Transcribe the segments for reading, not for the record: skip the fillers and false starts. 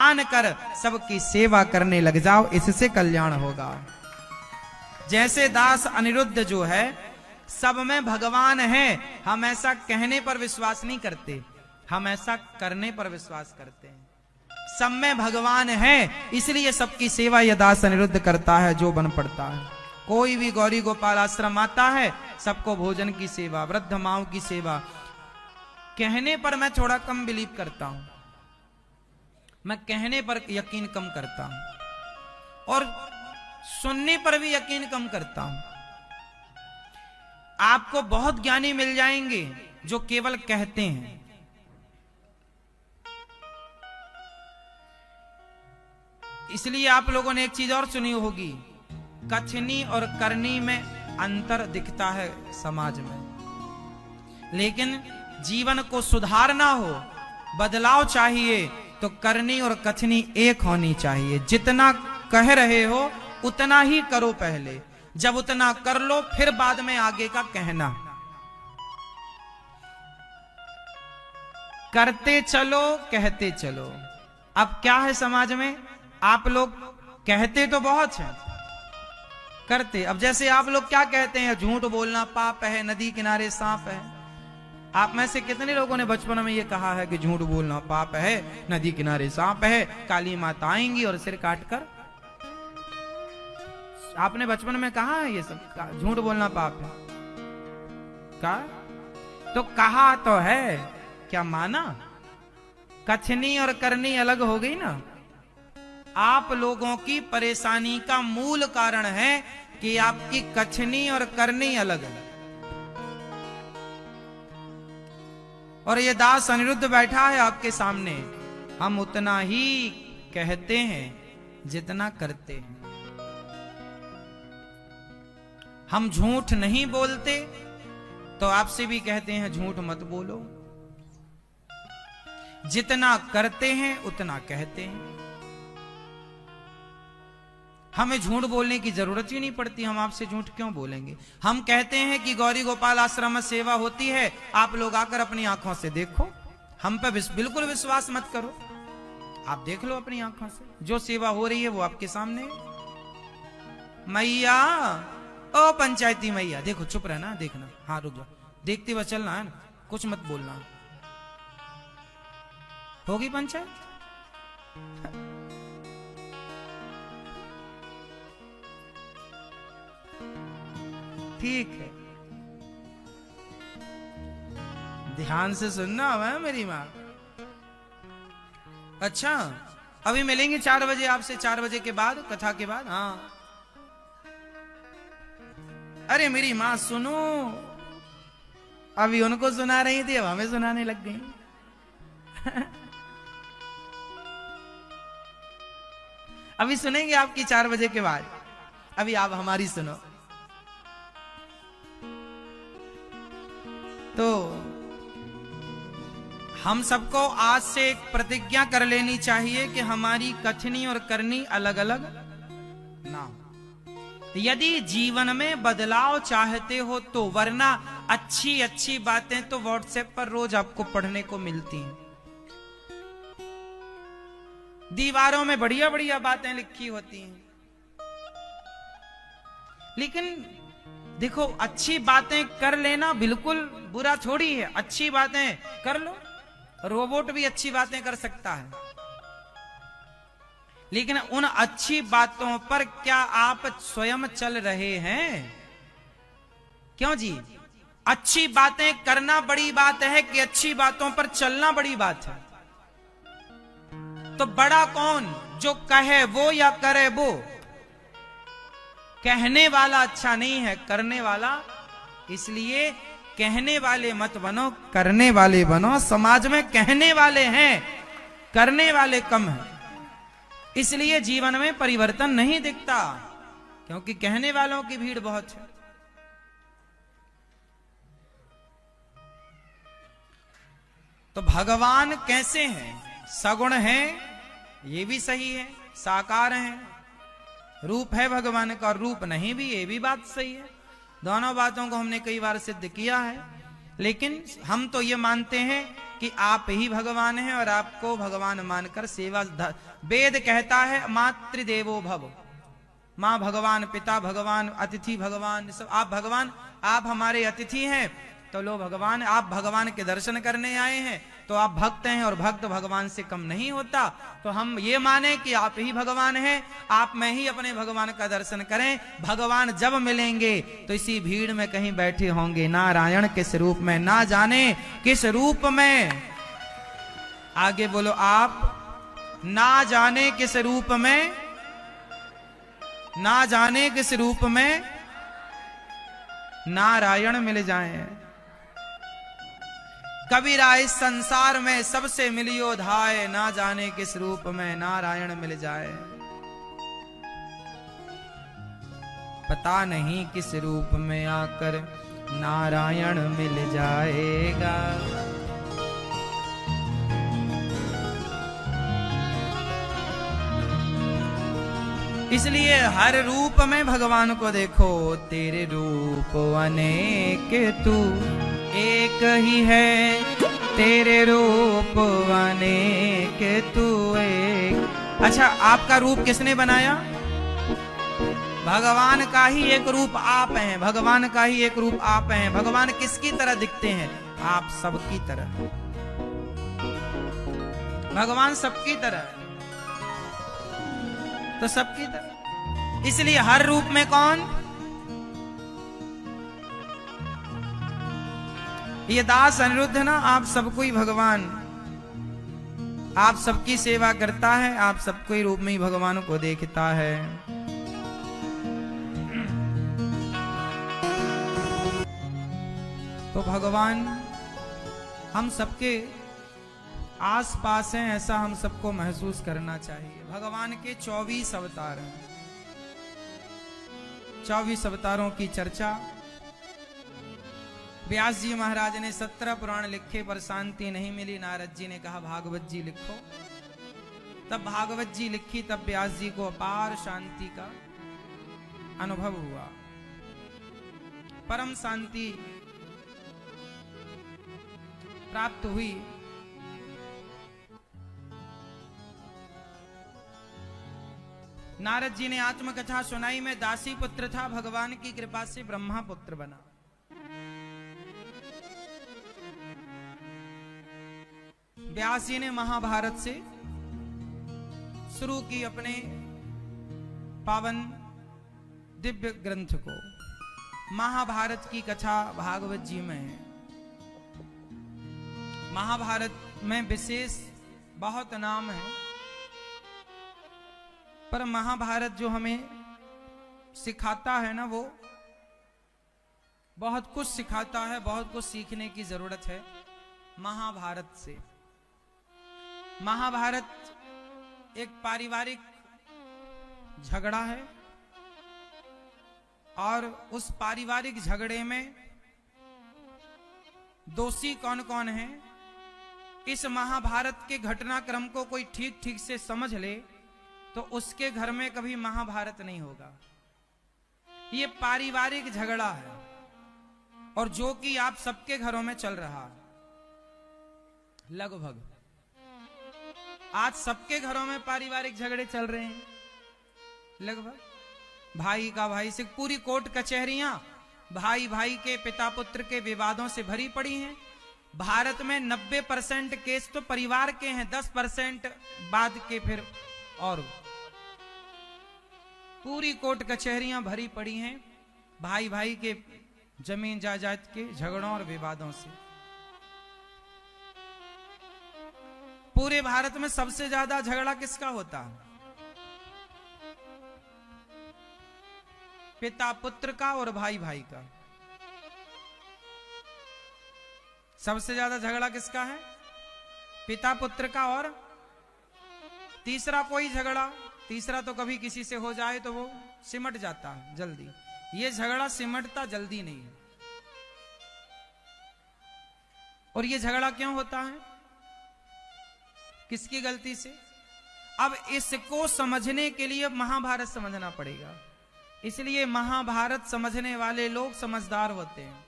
मान कर सबकी सेवा करने लग जाओ, इससे कल्याण होगा। जैसे दास अनिरुद्ध जो है सब में भगवान है, हम ऐसा कहने पर विश्वास नहीं करते, हम ऐसा करने पर विश्वास करते हैं। सब में भगवान है, इसलिए सबकी सेवा यह दास अनिरुद्ध करता है जो बन पड़ता है। कोई भी गौरी गोपाल आश्रम आता है, सबको भोजन की सेवा, वृद्ध माओ की सेवा। कहने पर मैं थोड़ा कम बिलीव करता हूं, मैं कहने पर यकीन कम करता हूं और सुनने पर भी यकीन कम करता हूं। आपको बहुत ज्ञानी मिल जाएंगे जो केवल कहते हैं, इसलिए आप लोगों ने एक चीज और सुनी होगी, कथनी और करनी में अंतर दिखता है समाज में। लेकिन जीवन को सुधारना हो, बदलाव चाहिए, तो करनी और कथनी एक होनी चाहिए। जितना कह रहे हो उतना ही करो पहले, जब उतना कर लो फिर बाद में आगे का कहना। करते चलो कहते चलो। अब क्या है समाज में, आप लोग कहते तो बहुत हैं, करते अब जैसे आप लोग क्या कहते हैं, झूठ बोलना पाप है, नदी किनारे सांप है। आप में से कितने लोगों ने बचपन में ये कहा है कि झूठ बोलना पाप है, नदी किनारे सांप है, काली माता आएंगी और सिर काट कर। आपने बचपन में कहा है ये सब, झूठ बोलना पाप है? कहा तो कहा तो है, क्या माना? कथनी और करनी अलग हो गई ना। आप लोगों की परेशानी का मूल कारण है कि आपकी कथनी और करनी अलग है। और ये दास अनिरुद्ध बैठा है आपके सामने, हम उतना ही कहते हैं जितना करते हैं। हम झूठ नहीं बोलते तो आपसे भी कहते हैं झूठ मत बोलो। जितना करते हैं उतना कहते हैं। हमें झूठ बोलने की जरूरत ही नहीं पड़ती, हम आपसे झूठ क्यों बोलेंगे। हम कहते हैं कि गौरी गोपाल आश्रम में सेवा होती है, आप लोग आकर अपनी आंखों से देखो। हम पे बिल्कुल विश्वास मत करो, आप देख लो अपनी आंखों से, जो सेवा हो रही है वो आपके सामने है। मैया, ओ पंचायती मैया, देखो चुप रहना, देखना, हाँ रुक जाओ, देखते हुए चलना है ना, कुछ मत बोलना। होगी पंचायत? ठीक है, ध्यान से सुनना है मेरी मां। अच्छा, अभी मिलेंगे 4 बजे आपसे, 4 बजे के बाद, कथा के बाद। हाँ, अरे मेरी मां सुनो, अभी उनको सुना रही थी, अब हमें सुनाने लग गई। अभी सुनेंगे आपकी 4 बजे के बाद, अभी आप हमारी सुनो। तो हम सबको आज से एक प्रतिज्ञा कर लेनी चाहिए कि हमारी कथनी और करनी अलग अलग ना हो। यदि जीवन में बदलाव चाहते हो तो, वरना अच्छी अच्छी बातें तो व्हाट्सएप पर रोज आपको पढ़ने को मिलती हैं। दीवारों में बढ़िया बढ़िया बातें लिखी होती हैं, लेकिन देखो अच्छी बातें कर लेना बिल्कुल बुरा थोड़ी है। अच्छी बातें कर लो, रोबोट भी अच्छी बातें कर सकता है, लेकिन उन अच्छी बातों पर क्या आप स्वयं चल रहे हैं? क्यों जी? अच्छी बातें करना बड़ी बात है कि अच्छी बातों पर चलना बड़ी बात है? तो बड़ा कौन, जो कहे वो या करे वो? कहने वाला अच्छा नहीं है, करने वाला। इसलिए कहने वाले मत बनो, करने वाले बनो। समाज में कहने वाले हैं, करने वाले कम हैं, इसलिए जीवन में परिवर्तन नहीं दिखता, क्योंकि कहने वालों की भीड़ बहुत है। तो भगवान कैसे हैं? सगुण हैं, ये भी सही है, साकार हैं, रूप है भगवान का, रूप नहीं भी, ये भी बात सही है। दोनों बातों को हमने कई बार सिद्ध किया है। लेकिन हम तो ये मानते हैं कि आप ही भगवान हैं और आपको भगवान मानकर सेवा। वेद कहता है मातृदेवो भव, माँ भगवान, पिता भगवान, अतिथि भगवान, सब आप भगवान, आप हमारे अतिथि हैं। तो लो भगवान, आप भगवान के दर्शन करने आए हैं, तो आप भक्त हैं और भक्त भगवान से कम नहीं होता। तो हम ये माने कि आप ही भगवान हैं, आप में ही अपने भगवान का दर्शन करें। भगवान जब मिलेंगे तो इसी भीड़ में कहीं बैठे होंगे, नारायण किस रूप में, ना जाने किस रूप में। आगे बोलो आप, ना जाने किस रूप में, ना जाने किस रूप में नारायण मिल जाएं। कबीरा इस संसार में सबसे मिलियो धाय, ना जाने किस रूप में नारायण मिल जाए। पता नहीं किस रूप में आकर नारायण मिल जाएगा। इसलिए हर रूप में भगवान को देखो, तेरे रूप अनेक तू एक ही है, तेरे रूप अनेक तू एक। अच्छा, आपका रूप किसने बनाया? भगवान का ही एक रूप आप हैं, भगवान का ही एक रूप आप हैं। भगवान किसकी तरह दिखते हैं? आप सबकी तरह। भगवान सबकी तरह, तो सबकी तरह। इसलिए हर रूप में कौन? ये दास अनिरुद्ध ना, आप सबको ही भगवान, आप सबकी सेवा करता है, आप सबको ही रूप में ही भगवान को देखता है। तो भगवान हम सबके आस पास हैं, ऐसा हम सबको महसूस करना चाहिए। भगवान के 24 अवतार हैं। 24 अवतारों की चर्चा व्यास जी महाराज ने 17 पुराण लिखे पर शांति नहीं मिली। नारद जी ने कहा भागवत जी लिखो। तब भागवत जी लिखी, तब व्यास जी को अपार शांति का अनुभव हुआ, परम शांति प्राप्त हुई। नारद जी ने आत्मकथा सुनाई। में दासी पुत्र था, भगवान की कृपा से ब्रह्मा पुत्र बना। व्यास जी ने महाभारत से शुरू की अपने पावन दिव्य ग्रंथ को। महाभारत की कथा भागवत जी में है। महाभारत में विशेष बहुत नाम है, पर महाभारत जो हमें सिखाता है ना, वो बहुत कुछ सिखाता है, बहुत कुछ सीखने की जरूरत है महाभारत से। महाभारत एक पारिवारिक झगड़ा है, और उस पारिवारिक झगड़े में दोषी कौन कौन है, इस महाभारत के घटनाक्रम को कोई ठीक ठीक से समझ ले तो उसके घर में कभी महाभारत नहीं होगा। ये पारिवारिक झगड़ा है, और जो कि आप सबके घरों में चल रहा है लगभग। आज सबके घरों में पारिवारिक झगड़े चल रहे हैं लगभग। भाई का भाई से, पूरी कोर्ट कचहरियां भाई भाई के, पिता पुत्र के विवादों से भरी पड़ी हैं। भारत में 90% केस तो परिवार के हैं, 10% बाद के फिर और। पूरी कोर्ट कचहरियां भरी पड़ी हैं भाई भाई के जमीन जायदाद के झगड़ों और विवादों से। पूरे भारत में सबसे ज्यादा झगड़ा किसका होता है? पिता पुत्र का और भाई भाई का। सबसे ज्यादा झगड़ा किसका है? पिता पुत्र का। और तीसरा कोई झगड़ा, तीसरा तो कभी किसी से हो जाए तो वो सिमट जाता है जल्दी। ये झगड़ा सिमटता जल्दी नहीं है। और ये झगड़ा क्यों होता है? किसकी गलती से? अब इसको समझने के लिए महाभारत समझना पड़ेगा। इसलिए महाभारत समझने वाले लोग समझदार होते हैं।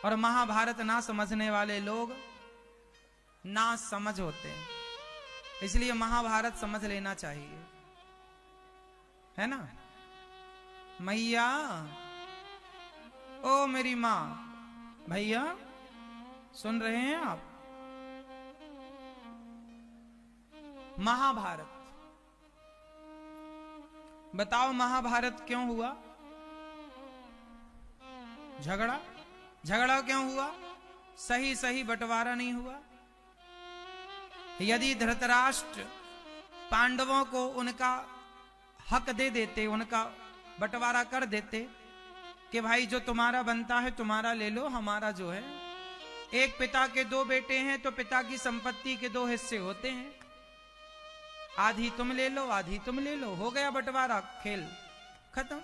और महाभारत ना समझने वाले लोग ना समझ होते हैं, इसलिए महाभारत समझ लेना चाहिए, है ना। मैया, ओ मेरी माँ, भैया सुन रहे हैं आप? महाभारत, बताओ महाभारत क्यों हुआ? झगड़ा, झगड़ा क्यों हुआ? सही सही बंटवारा नहीं हुआ। यदि धृतराष्ट्र पांडवों को उनका हक दे देते, उनका बंटवारा कर देते कि भाई जो तुम्हारा बनता है तुम्हारा ले लो, हमारा जो है, एक पिता के दो बेटे हैं तो पिता की संपत्ति के दो हिस्से होते हैं, आधी तुम ले लो आधी तुम ले लो, हो गया बंटवारा, खेल खत्म।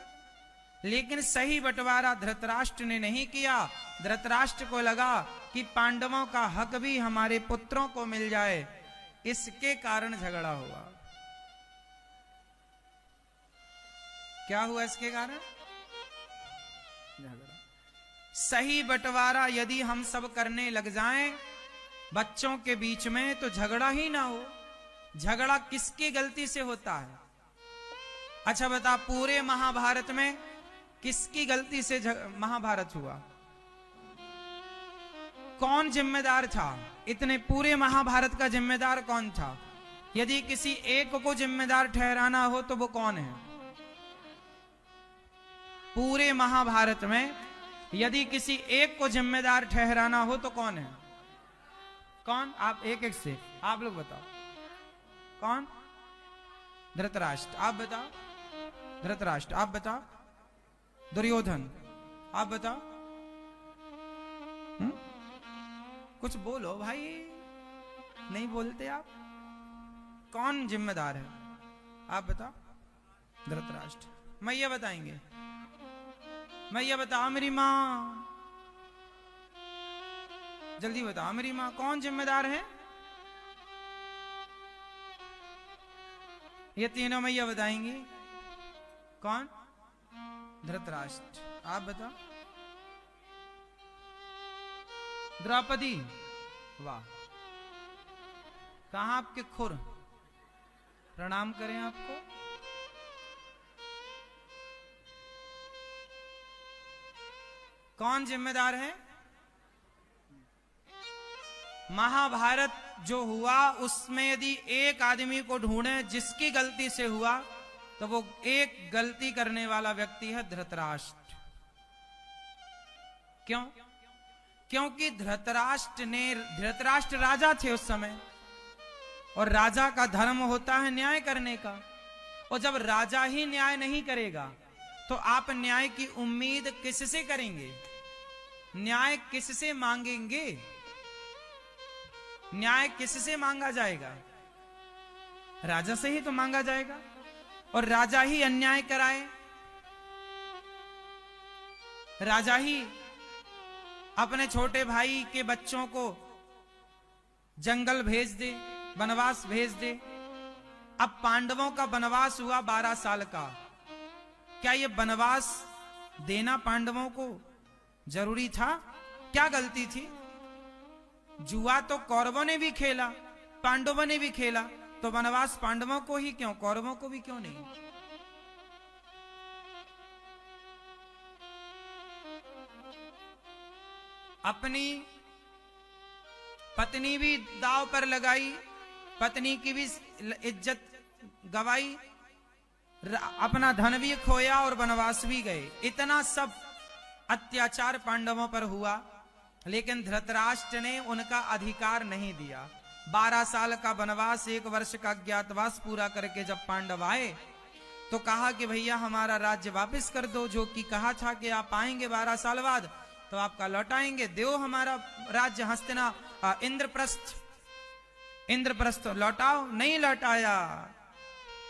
लेकिन सही बंटवारा धृतराष्ट्र ने नहीं किया। धृतराष्ट्र को लगा कि पांडवों का हक भी हमारे पुत्रों को मिल जाए, इसके कारण झगड़ा हुआ। क्या हुआ इसके कारण? झगड़ा। सही बंटवारा यदि हम सब करने लग जाएं बच्चों के बीच में तो झगड़ा ही ना हो। झगड़ा किसकी गलती से होता है? अच्छा बता, पूरे महाभारत में किसकी गलती से महाभारत हुआ? कौन जिम्मेदार था? इतने पूरे महाभारत का जिम्मेदार कौन था? यदि किसी एक को जिम्मेदार ठहराना हो तो वो कौन है? पूरे महाभारत में यदि किसी एक को जिम्मेदार ठहराना हो तो कौन है? कौन? आप एक एक से आप लोग बताओ। कौन? धृतराष्ट्र। आप बताओ। धृतराष्ट्र। आप बताओ। दुर्योधन। आप बताओ। कुछ बोलो भाई, नहीं बोलते आप। कौन जिम्मेदार है? आप बताओ। धृतराष्ट्र। मैं ये बताएंगे? मैं ये बताओ मेरी माँ, जल्दी बताओ मेरी माँ, कौन जिम्मेदार है? ये तीनों मैया बताएंगी। कौन? धृतराष्ट्र। आप बताओ। द्रौपदी। वाह, कहां आपके खुर? प्रणाम करें आपको। कौन जिम्मेदार है? महाभारत जो हुआ उसमें यदि एक आदमी को ढूंढे जिसकी गलती से हुआ तो वो एक गलती करने वाला व्यक्ति है धृतराष्ट्र। क्यों? क्योंकि धृतराष्ट्र राजा थे उस समय, और राजा का धर्म होता है न्याय करने का। और जब राजा ही न्याय नहीं करेगा तो आप न्याय की उम्मीद किससे करेंगे? न्याय किससे मांगेंगे? न्याय किससे मांगा जाएगा? राजा से ही तो मांगा जाएगा, और राजा ही अन्याय कराए, राजा ही अपने छोटे भाई के बच्चों को जंगल भेज दे, वनवास भेज दे। अब पांडवों का वनवास हुआ 12 साल का। क्या ये वनवास देना पांडवों को जरूरी था? क्या गलती थी? जुआ तो कौरवों ने भी खेला, पांडवों ने भी खेला, तो वनवास पांडवों को ही क्यों, कौरवों को भी क्यों नहीं? अपनी पत्नी भी दांव पर लगाई, पत्नी की भी इज्जत गवाई, अपना धन भी खोया और वनवास भी गए। इतना सब अत्याचार पांडवों पर हुआ, लेकिन धृतराष्ट्र ने उनका अधिकार नहीं दिया। 12 साल का वनवास, 1 वर्ष का अज्ञातवास पूरा करके जब पांडव आए तो कहा कि भैया हमारा राज्य वापस कर दो, जो कि कहा था कि आप आएंगे 12 साल बाद तो आपका लौटाएंगे, दो हमारा राज्य हस्तिना इंद्रप्रस्थ लौटाओ। नहीं लौटाया,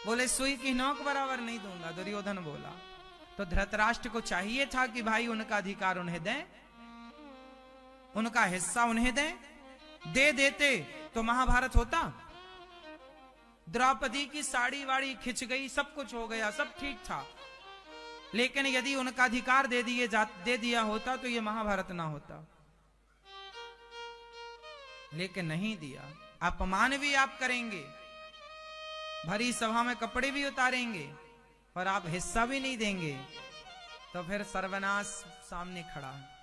बोले सुई की नोक बराबर नहीं दूंगा, दुर्योधन बोला। तो धृतराष्ट्र को चाहिए था कि भाई उनका अधिकार उन्हें दें, उनका हिस्सा उन्हें दें। दे देते तो महाभारत होता। द्रौपदी की साड़ी वाड़ी खिंच गई, सब कुछ हो गया, सब ठीक था, लेकिन यदि उनका अधिकार दे दिया होता तो ये महाभारत ना होता। लेकिन नहीं दिया। अपमान भी आप करेंगे, भरी सभा में कपड़े भी उतारेंगे, और आप हिस्सा भी नहीं देंगे, तो फिर सर्वनाश सामने खड़ा है।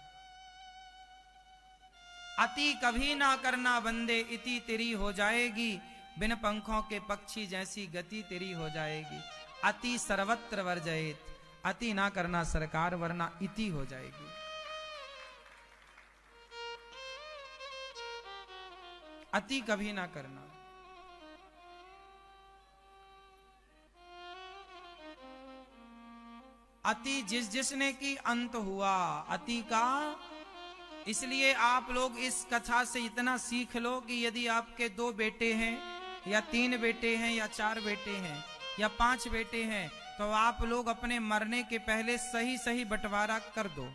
अति कभी ना करना बंदे, इति तेरी हो जाएगी, बिन पंखों के पक्षी जैसी गति तेरी हो जाएगी। अति सर्वत्र वर्जयेत, अति ना करना सरकार, वरना इति हो जाएगी। अति कभी ना करना। अति जिस जिसने की अंत हुआ अति का। इसलिए आप लोग इस कथा से इतना सीख लो कि यदि आपके 2 बेटे हैं या 3 बेटे हैं या 4 बेटे हैं या 5 बेटे हैं, तो आप लोग अपने मरने के पहले सही सही बंटवारा कर दो।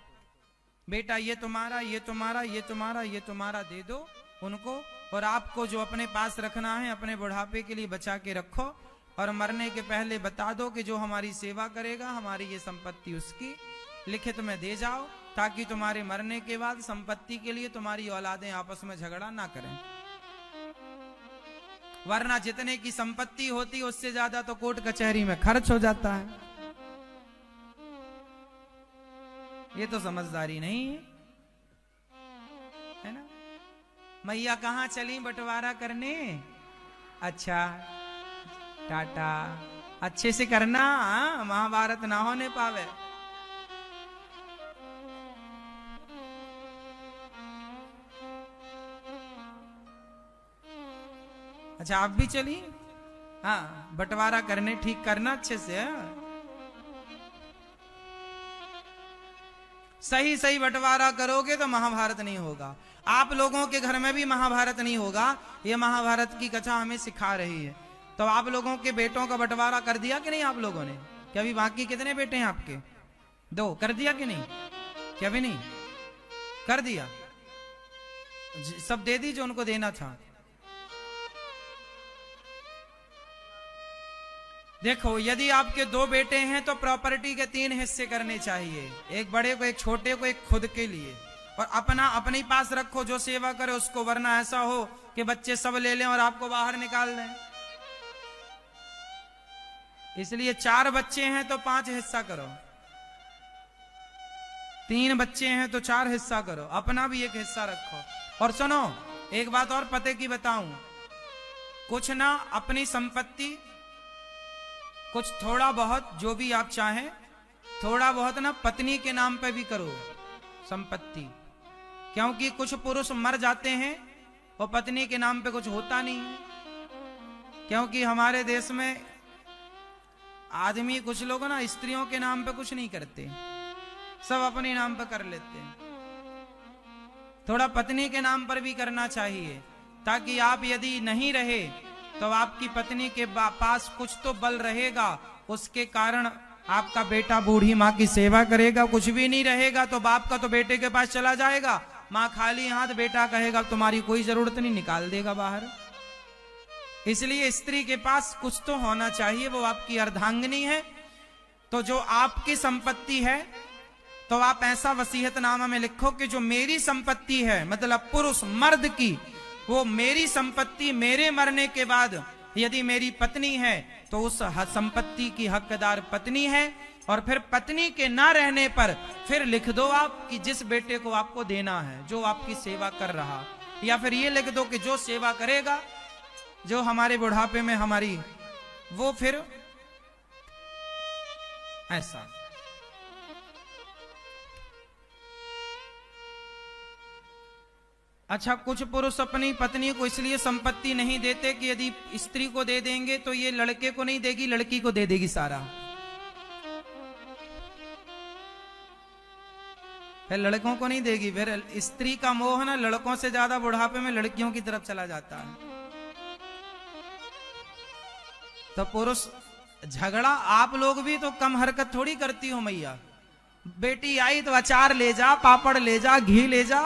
बेटा ये तुम्हारा, ये तुम्हारा, ये तुम्हारा, ये तुम्हारा दे दो उनको, और आपको जो अपने पास रखना है अपने बुढ़ापे के लिए बचा के रखो, और मरने के पहले बता दो कि जो हमारी सेवा करेगा हमारी ये संपत्ति उसकी, लिखित में दे जाओ, ताकि तुम्हारे मरने के बाद संपत्ति के लिए तुम्हारी औलादें आपस में झगड़ा ना करें। वरना जितने की संपत्ति होती उससे ज्यादा तो कोर्ट कचहरी में खर्च हो जाता है। ये तो समझदारी नहीं है ना। मैया कहां चली बंटवारा करने? अच्छा टाटा, अच्छे से करना, महाभारत ना होने पावे। अच्छा आप भी चली? हाँ, बंटवारा करने, ठीक करना अच्छे से। सही सही बंटवारा करोगे तो महाभारत नहीं होगा। आप लोगों के घर में भी महाभारत नहीं होगा। ये महाभारत की कथा हमें सिखा रही है। तो आप लोगों के बेटों का बंटवारा कर दिया कि नहीं आप लोगों ने? क्या अभी बाकी कितने बेटे हैं आपके? 2 कर दिया कि नहीं? क्या भी नहीं कर दिया? सब दे दीजिए उनको देना था। देखो, यदि आपके 2 बेटे हैं तो प्रॉपर्टी के 3 हिस्से करने चाहिए, एक बड़े को, एक छोटे को, एक खुद के लिए, और अपना अपने पास रखो जो सेवा करे उसको। वरना ऐसा हो कि बच्चे सब ले लें और आपको बाहर निकाल दें। इसलिए 4 बच्चे हैं तो 5 हिस्सा करो, 3 बच्चे हैं तो 4 हिस्सा करो, अपना भी 1 हिस्सा रखो। और सुनो, एक बात और पते की बताऊं, कुछ ना अपनी संपत्ति, कुछ थोड़ा बहुत जो भी आप चाहें, थोड़ा बहुत ना पत्नी के नाम पे भी करो संपत्ति। क्योंकि कुछ पुरुष मर जाते हैं और पत्नी के नाम पे कुछ होता नहीं है। क्योंकि हमारे देश में आदमी, कुछ लोग ना स्त्रियों के नाम पे कुछ नहीं करते, सब अपने नाम पे कर लेते हैं। थोड़ा पत्नी के नाम पर भी करना चाहिए, ताकि आप यदि नहीं रहे तो आपकी पत्नी के पास कुछ तो बल रहेगा, उसके कारण आपका बेटा बूढ़ी माँ की सेवा करेगा। कुछ भी नहीं रहेगा तो बाप का तो बेटे के पास चला जाएगा, माँ खाली हाथ, बेटा कहेगा तुम्हारी कोई जरूरत नहीं, निकाल देगा बाहर। इसलिए स्त्री के पास कुछ तो होना चाहिए, वो आपकी अर्धांगिनी है। तो जो आपकी संपत्ति है तो आप ऐसा वसीयतनामा में लिखो कि जो मेरी संपत्ति है, मतलब पुरुष मर्द की, वो मेरी संपत्ति मेरे मरने के बाद यदि मेरी पत्नी है तो उस संपत्ति की हकदार पत्नी है। और फिर पत्नी के ना रहने पर फिर लिख दो आप कि जिस बेटे को आपको देना है, जो आपकी सेवा कर रहा, या फिर ये लिख दो कि जो सेवा करेगा, जो हमारे बुढ़ापे में हमारी, वो फिर ऐसा। अच्छा, कुछ पुरुष अपनी पत्नी को इसलिए संपत्ति नहीं देते कि यदि स्त्री को दे देंगे तो ये लड़के को नहीं देगी, लड़की को दे देगी सारा, फिर लड़कों को नहीं देगी। फिर स्त्री का मोह ना लड़कों से ज्यादा बुढ़ापे में लड़कियों की तरफ चला जाता है। तो पुरुष झगड़ा, आप लोग भी तो कम हरकत थोड़ी करती हो मैया। बेटी आई तो अचार ले जा, पापड़ ले जा, घी ले जा।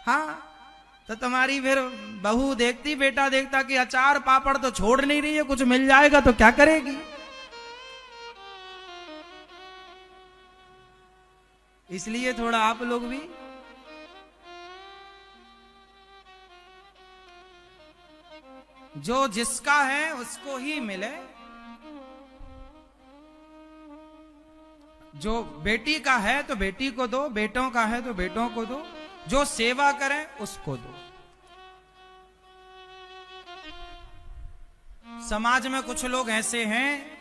हाँ, तो तुम्हारी फिर बहू देखती, बेटा देखता कि अचार पापड़ तो छोड़ नहीं रही है, कुछ मिल जाएगा तो क्या करेगी। इसलिए थोड़ा आप लोग भी जो जिसका है उसको ही मिले। जो बेटी का है तो बेटी को दो, बेटों का है तो बेटों को दो, जो सेवा करें उसको दो। समाज में कुछ लोग ऐसे हैं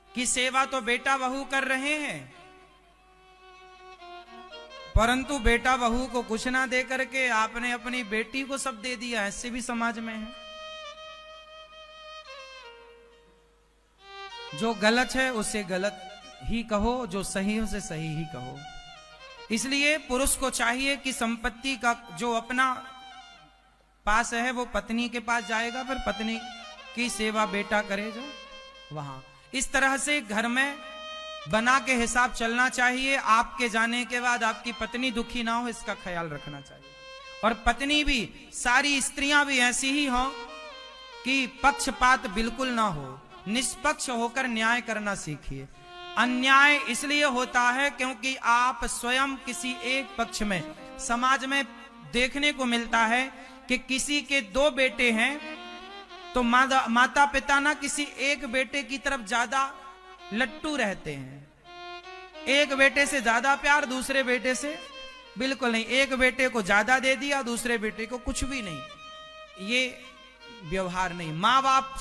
कि सेवा तो बेटा बहू कर रहे हैं, परंतु बेटा बहू को कुछ ना दे करके आपने अपनी बेटी को सब दे दिया। ऐसे भी समाज में है। जो गलत है उसे गलत ही कहो, जो सही है उसे सही ही कहो। इसलिए पुरुष को चाहिए कि संपत्ति का जो अपना पास है वो पत्नी के पास जाएगा, फिर पत्नी की सेवा बेटा करे जो वहां। इस तरह से घर में बना के हिसाब चलना चाहिए। आपके जाने के बाद आपकी पत्नी दुखी ना हो, इसका ख्याल रखना चाहिए। और पत्नी भी, सारी स्त्रियां भी ऐसी ही हो कि पक्षपात बिल्कुल ना हो, निष्पक्ष होकर न्याय करना सीखिए। अन्याय इसलिए होता है क्योंकि आप स्वयं किसी एक पक्ष में, समाज में देखने को मिलता है कि किसी के 2 बेटे हैं तो माता पिता ना किसी एक बेटे की तरफ ज्यादा लट्टू रहते हैं। एक बेटे से ज्यादा प्यार, दूसरे बेटे से बिल्कुल नहीं। एक बेटे को ज्यादा दे दिया, दूसरे बेटे को कुछ भी नहीं। ये व्यवहार नहीं। माँ बाप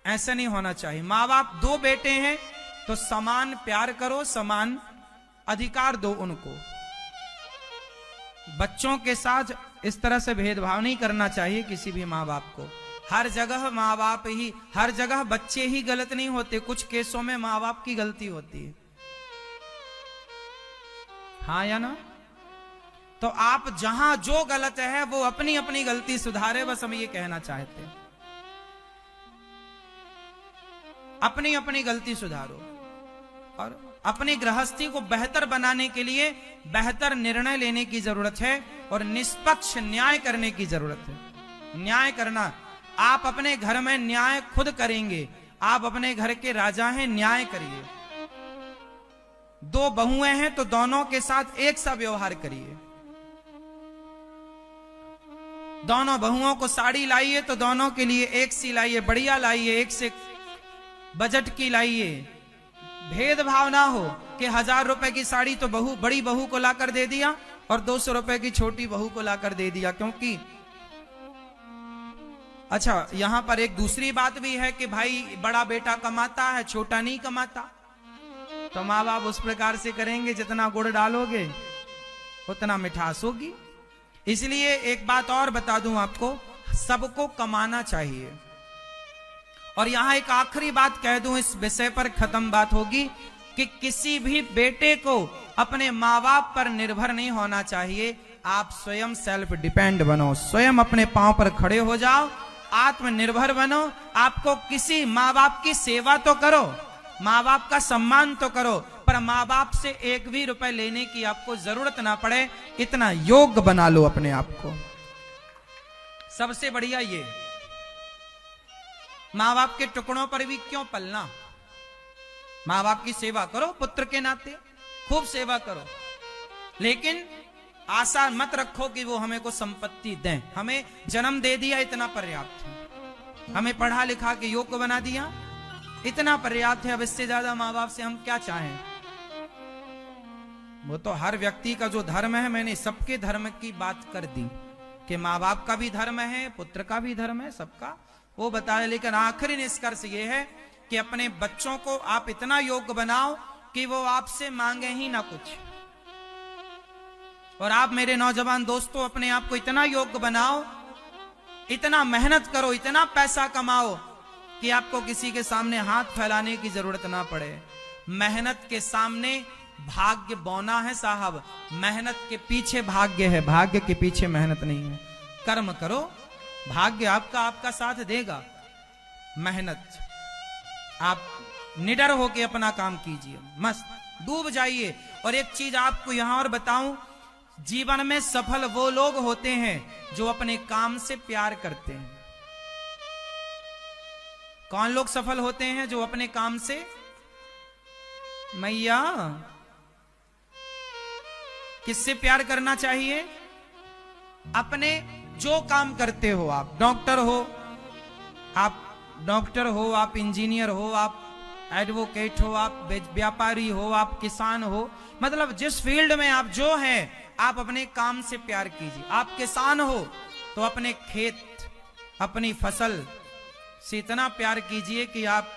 ऐसा नहीं होना चाहिए। माँ बाप 2 बेटे हैं तो समान प्यार करो, समान अधिकार दो उनको। बच्चों के साथ इस तरह से भेदभाव नहीं करना चाहिए किसी भी माँ बाप को। हर जगह माँ बाप ही, हर जगह बच्चे ही गलत नहीं होते, कुछ केसों में माँ बाप की गलती होती है। हाँ या ना? तो आप जहां जो गलत है वो अपनी अपनी गलती सुधारे, बस हम ये कहना चाहते हैं। अपनी अपनी गलती सुधारो और अपनी गृहस्थी को बेहतर बनाने के लिए बेहतर निर्णय लेने की जरूरत है और निष्पक्ष न्याय करने की जरूरत है। न्याय करना, आप अपने घर में न्याय खुद करेंगे। आप अपने घर के राजा हैं, न्याय करिए। 2 बहुएं हैं तो दोनों के साथ एक सा व्यवहार करिए। दोनों बहुओं को साड़ी लाइए तो दोनों के लिए एक सी लाइए, बढ़िया लाइए, एक से बजट की लाइए। भेदभाव ना हो कि 1000 रुपए की साड़ी तो बड़ी बहू को लाकर दे दिया और 200 रुपए की छोटी बहू को लाकर दे दिया। क्योंकि अच्छा, यहां पर एक दूसरी बात भी है कि भाई बड़ा बेटा कमाता है, छोटा नहीं कमाता। तो माँ बाप उस प्रकार से करेंगे, जितना गुड़ डालोगे उतना मिठास होगी। इसलिए एक बात और बता दूं आपको, सबको कमाना चाहिए। और यहां एक आखिरी बात कह दूं, इस विषय पर खत्म बात होगी कि किसी भी बेटे को अपने माँ बाप पर निर्भर नहीं होना चाहिए। आप स्वयं सेल्फ डिपेंड बनो, स्वयं अपने पांव पर खड़े हो जाओ, आत्मनिर्भर बनो। आपको किसी माँ बाप की सेवा तो करो, माँ बाप का सम्मान तो करो, पर माँ बाप से 1 भी रुपए लेने की आपको जरूरत ना पड़े, इतना योग्य बना लो अपने आप को। सबसे बढ़िया ये, माँ बाप के टुकड़ों पर भी क्यों पलना। माँ बाप की सेवा करो, पुत्र के नाते खूब सेवा करो, लेकिन आशा मत रखो कि वो हमें को संपत्ति दें। हमें जन्म दे दिया, इतना पर्याप्त है। हमें पढ़ा लिखा के योग्य बना दिया, इतना पर्याप्त है। अब इससे ज्यादा माँ बाप से हम क्या चाहें। वो तो हर व्यक्ति का जो धर्म है, मैंने सबके धर्म की बात कर दी कि माँ बाप का भी धर्म है, पुत्र का भी धर्म है, सबका वो बताया। लेकिन आखिरी निष्कर्ष ये है कि अपने बच्चों को आप इतना योग्य बनाओ कि वो आपसे मांगे ही ना कुछ। और आप मेरे नौजवान दोस्तों, अपने आप को इतना योग्य बनाओ, इतना मेहनत करो, इतना पैसा कमाओ कि आपको किसी के सामने हाथ फैलाने की जरूरत ना पड़े। मेहनत के सामने भाग्य बौना है साहब, मेहनत के पीछे भाग्य है, भाग्य के पीछे मेहनत नहीं है। कर्म करो, भाग्य आपका साथ देगा। मेहनत, आप निडर होके अपना काम कीजिए, मस्त डूब जाइए। और एक चीज आपको यहां और बताऊं, जीवन में सफल वो लोग होते हैं जो अपने काम से प्यार करते हैं। कौन लोग सफल होते हैं? जो अपने काम से, मैया किससे प्यार करना चाहिए? अपने जो काम करते हो, आप डॉक्टर हो, आप डॉक्टर हो, आप इंजीनियर हो, आप एडवोकेट हो, आप व्यापारी हो, आप किसान हो, मतलब जिस फील्ड में आप जो हैं, आप अपने काम से प्यार कीजिए। आप किसान हो तो अपने खेत, अपनी फसल से इतना प्यार कीजिए कि आप,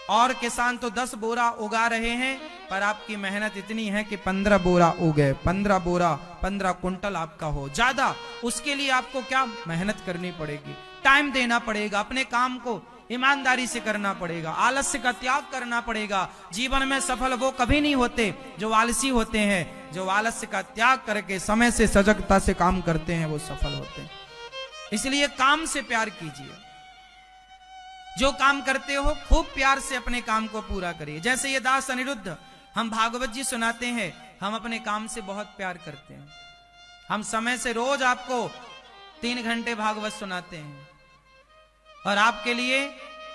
और किसान तो 10 बोरा उगा रहे हैं, पर आपकी मेहनत इतनी है कि 15 बोरा उगे, 15 बोरा 15 कुंटल आपका हो ज्यादा। उसके लिए आपको क्या मेहनत करनी पड़ेगी, टाइम देना पड़ेगा, अपने काम को ईमानदारी से करना पड़ेगा, आलस्य का त्याग करना पड़ेगा। जीवन में सफल वो कभी नहीं होते जो आलसी होते हैं, जो आलस्य का त्याग करके समय से सजगता से काम करते हैं वो सफल होते हैं। इसलिए काम से प्यार कीजिए, जो काम करते हो खूब प्यार से अपने काम को पूरा करिए। जैसे ये दास अनिरुद्ध, हम भागवत जी सुनाते हैं, हम अपने काम से बहुत प्यार करते हैं। हम समय से रोज आपको 3 घंटे भागवत सुनाते हैं, और आपके लिए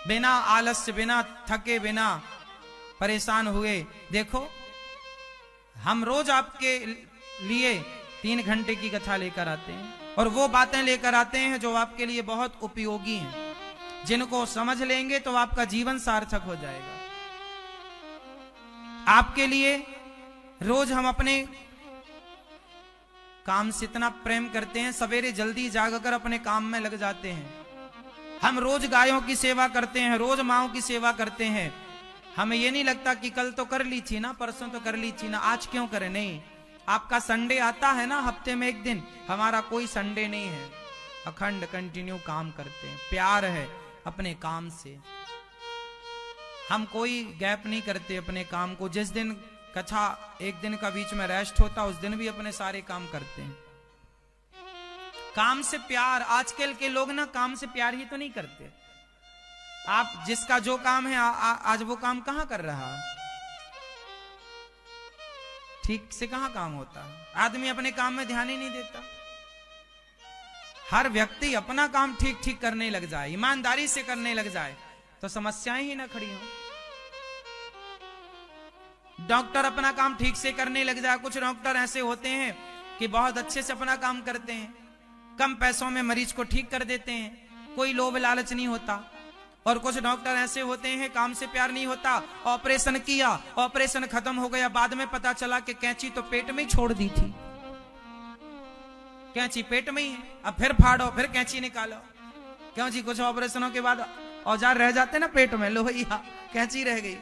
बिना आलस्य, बिना थके, बिना परेशान हुए, देखो हम रोज आपके लिए 3 घंटे की कथा लेकर आते हैं, और वो बातें लेकर आते हैं जो आपके लिए बहुत उपयोगी हैं, जिनको समझ लेंगे तो आपका जीवन सार्थक हो जाएगा। आपके लिए रोज हम अपने काम से इतना प्रेम करते हैं, सवेरे जल्दी जागकर अपने काम में लग जाते हैं। हम रोज गायों की सेवा करते हैं, रोज माओं की सेवा करते हैं। हमें ये नहीं लगता कि कल तो कर ली थी ना, परसों तो कर ली थी ना, आज क्यों करें। नहीं, आपका संडे आता है ना हफ्ते में एक दिन, हमारा कोई संडे नहीं है। अखंड कंटिन्यू काम करते हैं, प्यार है अपने काम से। हम कोई गैप नहीं करते अपने काम को। जिस दिन कथा एक दिन का बीच में रेस्ट होता, उस दिन भी अपने सारे काम करते हैं। काम से प्यार, आजकल के लोग ना काम से प्यार ही तो नहीं करते। आप जिसका जो काम है आज वो काम कहां कर रहा, ठीक से कहां काम होता। आदमी अपने काम में ध्यान ही नहीं देता। हर व्यक्ति अपना काम ठीक ठीक करने लग जाए, ईमानदारी से करने लग जाए, तो समस्याएं ही ना खड़ी हो। डॉक्टर अपना काम ठीक से करने लग जाए। कुछ डॉक्टर ऐसे होते हैं कि बहुत अच्छे से अपना काम करते हैं, कम पैसों में मरीज को ठीक कर देते हैं, कोई लोभ लालच नहीं होता। और कुछ डॉक्टर ऐसे होते हैं काम से प्यार नहीं होता, ऑपरेशन किया, ऑपरेशन खत्म हो गया, बाद में पता चला कि कैंची तो पेट में ही छोड़ दी थी, कैंची पेट में ही है, अब फिर फाड़ो, फिर कैंची निकालो। क्यों जी, कुछ ऑपरेशनों के बाद औजार रह जाते ना पेट में, लो भैया कैंची रह गई।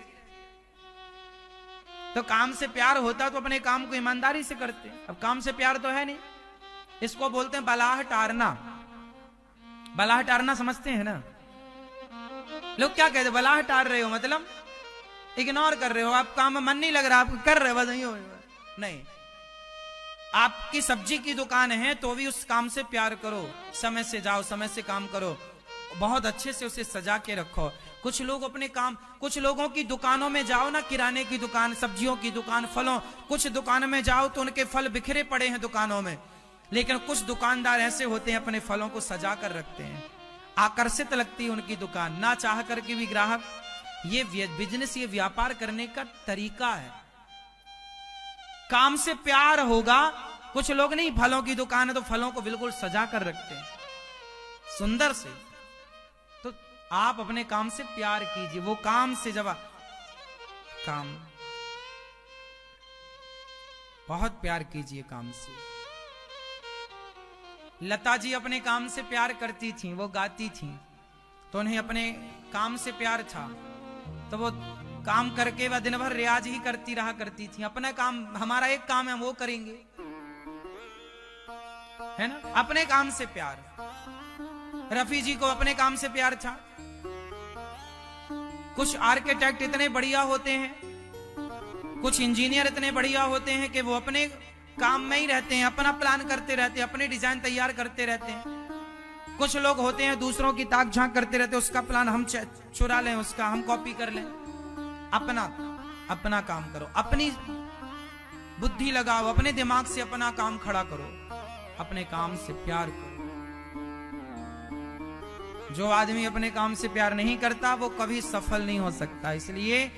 तो काम से प्यार होता तो अपने काम को ईमानदारी से करते। अब काम से प्यार तो है नहीं, इसको बोलते हैं बलाह टारना। बलाह टारना समझते हैं ना लोग, क्या कहते हैं बलाह टार रहे हो, मतलब इग्नोर कर रहे हो, आप काम में मन नहीं लग रहा, आप कर रहे हो नहीं हो। नहीं, आपकी सब्जी की दुकान है तो भी उस काम से प्यार करो, समय से जाओ, समय से काम करो, बहुत अच्छे से उसे सजा के रखो। कुछ लोग अपने काम, कुछ लोगों की दुकानों में जाओ ना, किराने की दुकान, सब्जियों की दुकान, फलों, कुछ दुकान में जाओ तो उनके फल बिखरे पड़े हैं दुकानों में, लेकिन कुछ दुकानदार ऐसे होते हैं अपने फलों को सजा कर रखते हैं, आकर्षित लगती है उनकी दुकान, ना चाह करके भी ग्राहक। ये बिजनेस, ये व्यापार करने का तरीका है। काम से प्यार होगा। कुछ लोग नहीं, फलों की दुकान है तो फलों को बिल्कुल सजा कर रखते हैं सुंदर से। तो आप अपने काम से प्यार कीजिए। वो काम से जब काम, बहुत प्यार कीजिए काम से। लता जी अपने काम से प्यार करती थीं, वो गाती थीं, तो उन्हें अपने काम से प्यार था, तो वो काम करके वह दिन भर रियाज ही करती रहा करती थी। अपना काम, हमारा एक काम है वो करेंगे, है ना, अपने काम से प्यार। रफी जी को अपने काम से प्यार था। कुछ आर्किटेक्ट इतने बढ़िया होते हैं, कुछ इंजीनियर इतने बढ़िया होते हैं कि वो अपने काम में ही रहते हैं, अपना प्लान करते रहते हैं, अपने डिजाइन तैयार करते रहते हैं। कुछ लोग होते हैं दूसरों की ताक झांक करते रहते हैं, उसका प्लान हम चुरा लें, उसका हम कॉपी कर लें। अपना काम करो, अपनी बुद्धि लगाओ, अपने दिमाग से अपना काम खड़ा करो, अपने काम से प्यार करो। जो आदमी अपने काम से प्यार नहीं करता वो कभी सफल नहीं हो सकता। इसलिए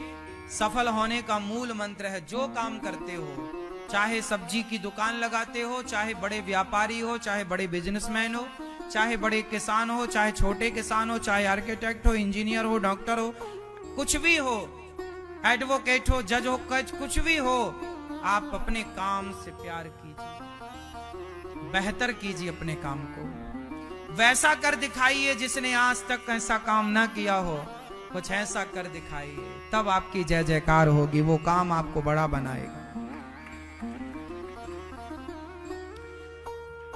सफल होने का मूल मंत्र है, जो काम करते हो, चाहे सब्जी की दुकान लगाते हो, चाहे बड़े व्यापारी हो, चाहे बड़े बिजनेसमैन हो, चाहे बड़े किसान हो, चाहे छोटे किसान हो, चाहे आर्किटेक्ट हो, इंजीनियर हो, डॉक्टर हो, कुछ भी हो, एडवोकेट हो, जज हो, कुछ भी हो, आप अपने काम से प्यार कीजिए, बेहतर कीजिए अपने काम को, वैसा कर दिखाइए जिसने आज तक ऐसा काम ना किया हो, कुछ ऐसा कर दिखाइए, तब आपकी जय जयकार होगी, वो काम आपको बड़ा बनाएगा।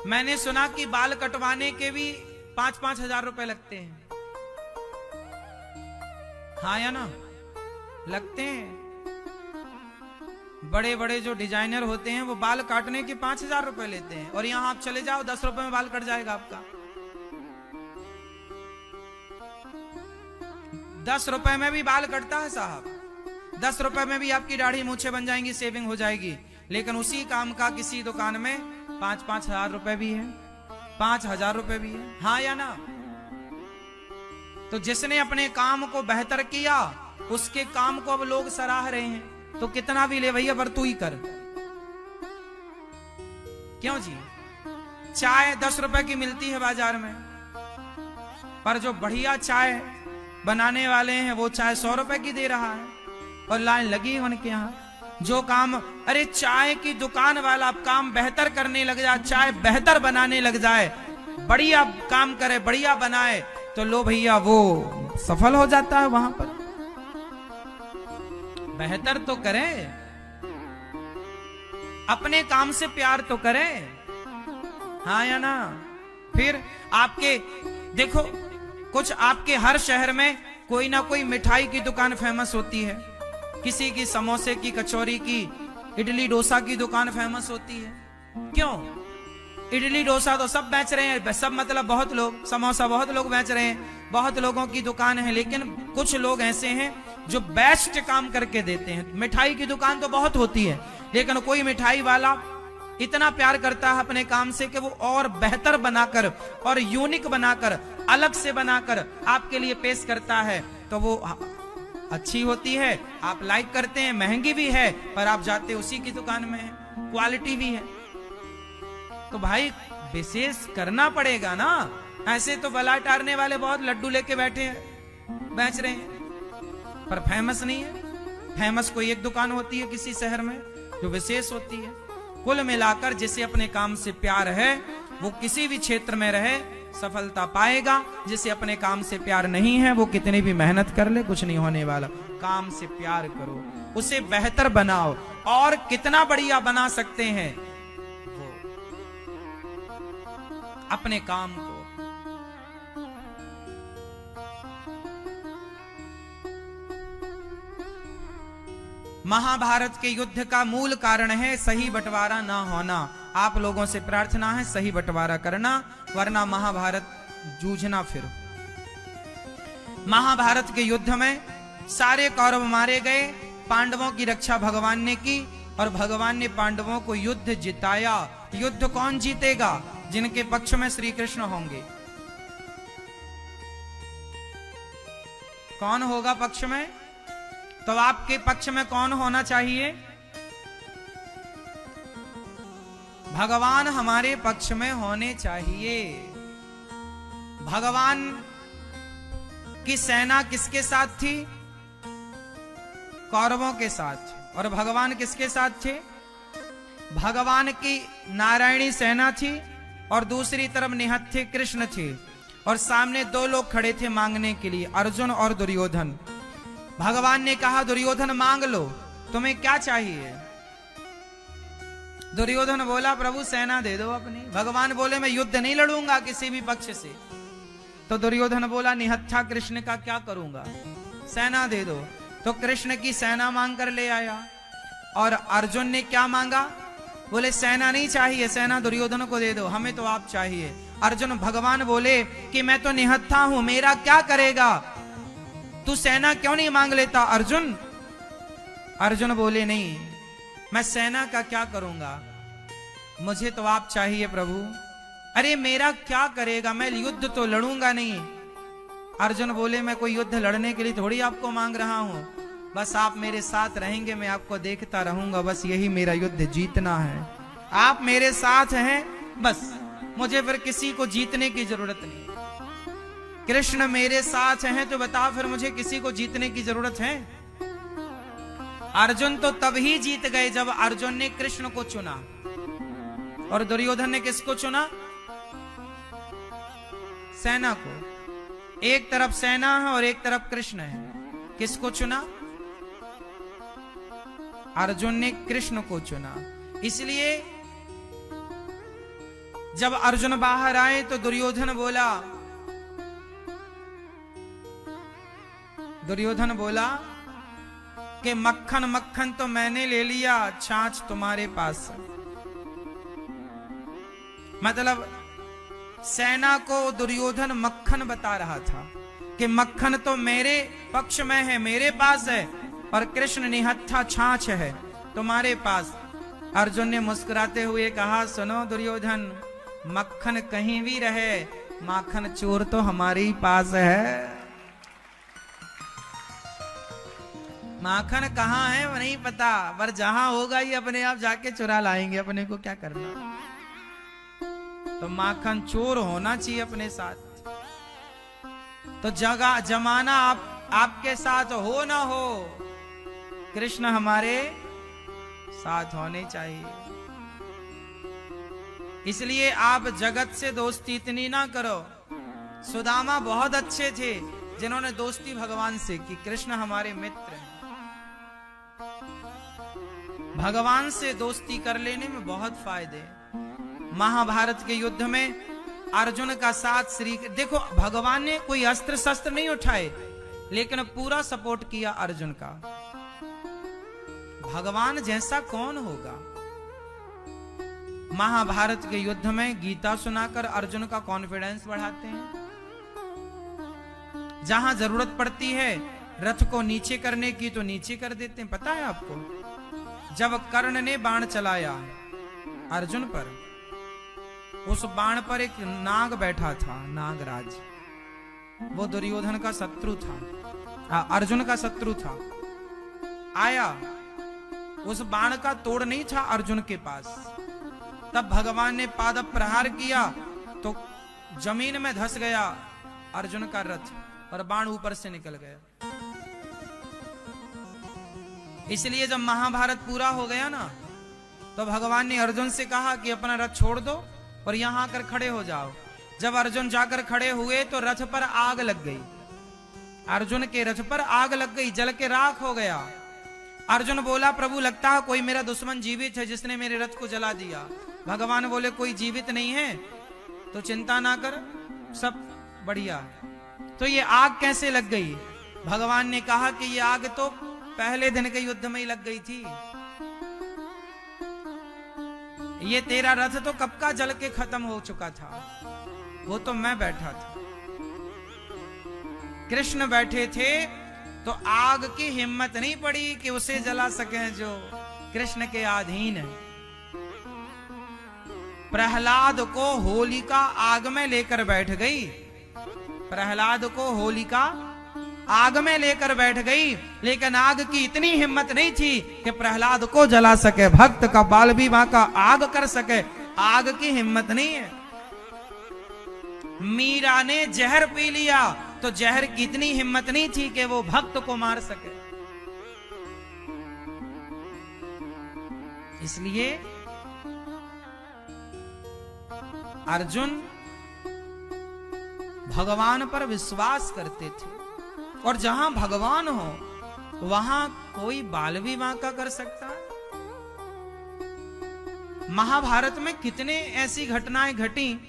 मैंने सुना कि बाल कटवाने के भी 5-5 हजार रुपए लगते हैं। हाँ या ना, लगते हैं। बड़े बड़े जो डिजाइनर होते हैं वो बाल काटने के 5,000 रुपए लेते हैं, और यहां आप चले जाओ 10 रुपए में बाल कट जाएगा आपका। 10 रुपए में भी बाल कटता है साहब, 10 रुपए में भी आपकी दाढ़ी मूछें बन जाएंगी, सेविंग हो जाएगी। लेकिन उसी काम का किसी दुकान में 5-5 हजार रुपए भी है, 5,000 रुपए भी है। हाँ या ना? तो जिसने अपने काम को बेहतर किया, उसके काम को अब लोग सराह रहे हैं, तो कितना भी ले भैया, पर तू ही कर। क्यों जी? चाय 10 रुपए की मिलती है बाजार में, पर जो बढ़िया चाय बनाने वाले हैं वो चाय 100 रुपए की दे रहा है, और लाइन लगी है उनके यहां। जो काम, अरे चाय की दुकान वाला काम बेहतर करने लग जाए, चाय बेहतर बनाने लग जाए, बढ़िया काम करे, बढ़िया बनाए, तो लो भैया वो सफल हो जाता है वहां पर। बेहतर तो करें, अपने काम से प्यार तो करें। हाँ या ना? फिर आपके देखो, कुछ आपके हर शहर में कोई ना कोई मिठाई की दुकान फेमस होती है, किसी की समोसे की, कचौरी की, इडली डोसा की दुकान फेमस होती है। क्यों? इडली डोसा तो सब बेच रहे हैं, सब मतलब बहुत लोग, समोसा बहुत लोग बेच रहे हैं, बहुत लोगों की दुकान है, लेकिन कुछ लोग ऐसे हैं जो बेस्ट काम करके देते हैं। मिठाई की दुकान तो बहुत होती है, लेकिन कोई मिठाई वाला इतना प्यार करता है अपने काम से कि वो और बेहतर बनाकर और यूनिक बनाकर, अलग से बनाकर आपके लिए पेश करता है, तो वो अच्छी होती है, आप लाइक करते हैं, महंगी भी है, पर आप जाते उसी की दुकान में है, क्वालिटी भी है। तो भाई विशेष करना पड़ेगा ना। ऐसे तो बला टारने वाले बहुत लड्डू लेके बैठे हैं, बेच रहे हैं, पर फेमस नहीं है। फेमस कोई एक दुकान होती है किसी शहर में जो विशेष होती है। कुल मिलाकर जिसे अपने काम से प्यार है वो किसी भी क्षेत्र में रहे सफलता पाएगा। जिसे अपने काम से प्यार नहीं है वो कितनी भी मेहनत कर ले कुछ नहीं होने वाला। काम से प्यार करो, उसे बेहतर बनाओ, और कितना बढ़िया बना सकते हैं वो अपने काम को। महाभारत के युद्ध का मूल कारण है सही बंटवारा ना होना। आप लोगों से प्रार्थना है सही बंटवारा करना, वरना महाभारत जूझना। फिर महाभारत के युद्ध में सारे कौरव मारे गए, पांडवों की रक्षा भगवान ने की, और भगवान ने पांडवों को युद्ध जिताया। युद्ध कौन जीतेगा? जिनके पक्ष में श्री कृष्ण होंगे। कौन होगा पक्ष में? तो आपके पक्ष में कौन होना चाहिए? भगवान हमारे पक्ष में होने चाहिए। भगवान की सेना किसके साथ थी? कौरवों के साथ। और भगवान किसके साथ थे? भगवान की नारायणी सेना थी, और दूसरी तरफ निहत्थे कृष्ण थे, और सामने दो लोग खड़े थे मांगने के लिए, अर्जुन और दुर्योधन। भगवान ने कहा दुर्योधन मांग लो, तुम्हें क्या चाहिए? दुर्योधन बोला प्रभु सेना दे दो अपनी। भगवान बोले मैं युद्ध नहीं लड़ूंगा किसी भी पक्ष से। तो दुर्योधन बोला निहत्था कृष्ण का क्या करूंगा, सेना दे दो। तो कृष्ण की सेना मांग कर ले आया। और अर्जुन ने क्या मांगा? बोले सेना नहीं चाहिए, सेना दुर्योधन को दे दो, हमें तो आप चाहिए। अर्जुन, भगवान बोले कि मैं तो निहत्था हूं, मेरा क्या करेगा, तू सेना क्यों नहीं मांग लेता अर्जुन? अर्जुन बोले नहीं, मैं सेना का क्या करूंगा, मुझे तो आप चाहिए प्रभु। अरे मेरा क्या करेगा, मैं युद्ध तो लड़ूंगा नहीं। अर्जुन बोले मैं कोई युद्ध लड़ने के लिए थोड़ी आपको मांग रहा हूं, बस आप मेरे साथ रहेंगे, मैं आपको देखता रहूंगा, बस यही मेरा युद्ध जीतना है। आप मेरे साथ हैं, बस मुझे फिर किसी को जीतने की जरूरत नहीं। कृष्ण मेरे साथ हैं तो बता फिर मुझे किसी को जीतने की जरूरत है? अर्जुन तो तब ही जीत गए जब अर्जुन ने कृष्ण को चुना। और दुर्योधन ने किसको चुना? सेना को। एक तरफ सेना है और एक तरफ कृष्ण है। किसको चुना? अर्जुन ने कृष्ण को चुना। इसलिए जब अर्जुन बाहर आए तो दुर्योधन बोला कि मक्खन मक्खन तो मैंने ले लिया, छाछ तुम्हारे पास। मतलब सेना को दुर्योधन मक्खन बता रहा था कि मक्खन तो मेरे पक्ष में है, मेरे पास है, और कृष्ण निहत्था छाछ है तुम्हारे पास। अर्जुन ने मुस्कुराते हुए कहा, सुनो दुर्योधन, मक्खन कहीं भी रहे, माखन चोर तो हमारे ही पास है। माखन कहाँ है वो नहीं पता, पर जहां होगा ही अपने आप जाके चुरा लाएंगे, अपने को क्या करना। तो माखन चोर होना चाहिए अपने साथ। तो जगह जमाना आपके साथ हो ना हो, कृष्ण हमारे साथ होने चाहिए। इसलिए आप जगत से दोस्ती इतनी ना करो। सुदामा बहुत अच्छे थे जिन्होंने दोस्ती भगवान से की। कृष्ण हमारे मित्र हैं। भगवान से दोस्ती कर लेने में बहुत फायदे। महाभारत के युद्ध में अर्जुन का साथ देखो, भगवान ने कोई अस्त्र शस्त्र नहीं उठाए, लेकिन पूरा सपोर्ट किया अर्जुन का। भगवान जैसा कौन होगा? महाभारत के युद्ध में गीता सुनाकर अर्जुन का कॉन्फिडेंस बढ़ाते हैं। जहां जरूरत पड़ती है रथ को नीचे करने की तो नीचे कर देते हैं। पता है आपको, जब कर्ण ने बाण चलाया अर्जुन पर, उस बाण पर एक नाग बैठा था, नागराज। वो दुर्योधन का शत्रु था, अर्जुन का शत्रु था। आया, उस बाण का तोड़ नहीं था अर्जुन के पास। तब भगवान ने पाद प्रहार किया तो जमीन में धंस गया अर्जुन का रथ और बाण ऊपर से निकल गया। इसलिए जब महाभारत पूरा हो गया ना, तो भगवान ने अर्जुन से कहा कि अपना रथ छोड़ दो और यहां आकर खड़े हो जाओ। जब अर्जुन जाकर खड़े हुए तो रथ पर आग लग गई। अर्जुन के रथ पर आग लग गई, जल के राख हो गया। अर्जुन बोला, प्रभु लगता है कोई मेरा दुश्मन जीवित है जिसने मेरे रथ को जला दिया। भगवान बोले, कोई जीवित नहीं है तो चिंता ना कर, सब बढ़िया। तो ये आग कैसे लग गई? भगवान ने कहा कि ये आग तो पहले दिन के युद्ध में ही लग गई थी। ये तेरा रथ तो कब का जल के खत्म हो चुका था, वो तो मैं बैठा था। कृष्ण बैठे थे तो आग की हिम्मत नहीं पड़ी कि उसे जला सके जो कृष्ण के अधीन है। प्रहलाद को होलिका आग में लेकर बैठ गई। प्रहलाद को होलिका आग में लेकर बैठ गई, लेकिन आग की इतनी हिम्मत नहीं थी कि प्रहलाद को जला सके, भक्त का बाल भी वहां का आग कर सके। आग की हिम्मत नहीं है। मीरा ने जहर पी लिया तो जहर की इतनी हिम्मत नहीं थी कि वो भक्त को मार सके। इसलिए अर्जुन भगवान पर विश्वास करते थे, और जहां भगवान हो वहां कोई बाल भी वांका कर सकता है। महाभारत में कितने ऐसी घटनाएं घटी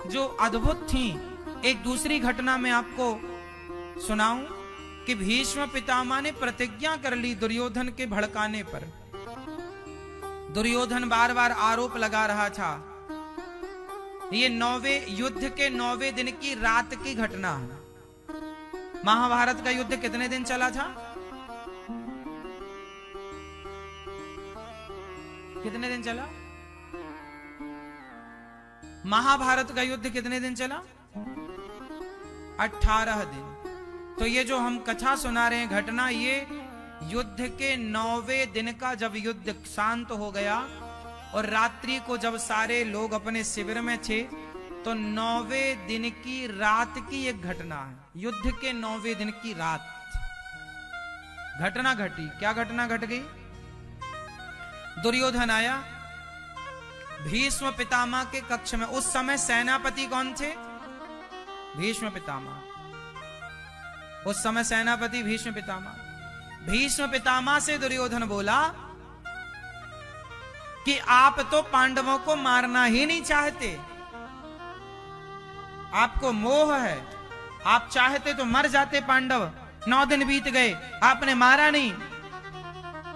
जो अद्भुत थीं। एक दूसरी घटना में आपको सुनाऊं कि भीष्म पितामह ने प्रतिज्ञा कर ली दुर्योधन के भड़काने पर। दुर्योधन बार बार आरोप लगा रहा था। ये 9वें युद्ध के 9वें दिन की रात की घटना है। महाभारत का युद्ध कितने दिन चला था? कितने दिन चला? महाभारत का युद्ध कितने दिन चला? 18 दिन। तो ये जो हम कथा सुना रहे हैं घटना, ये युद्ध के 9वें दिन का जब युद्ध शांत हो गया और रात्रि को जब सारे लोग अपने शिविर में थे तो 9वें दिन की रात की एक घटना है। युद्ध के 9वें दिन की रात घटना घटी। क्या घटना घट गई? दुर्योधन आया भीष्म पितामह के कक्ष में। उस समय सेनापति कौन थे? भीष्म पितामह। उस समय सेनापति भीष्म पितामह। भीष्म पितामह से दुर्योधन बोला कि आप तो पांडवों को मारना ही नहीं चाहते, आपको मोह है, आप चाहते तो मर जाते पांडव। 9 दिन बीत गए, आपने मारा नहीं।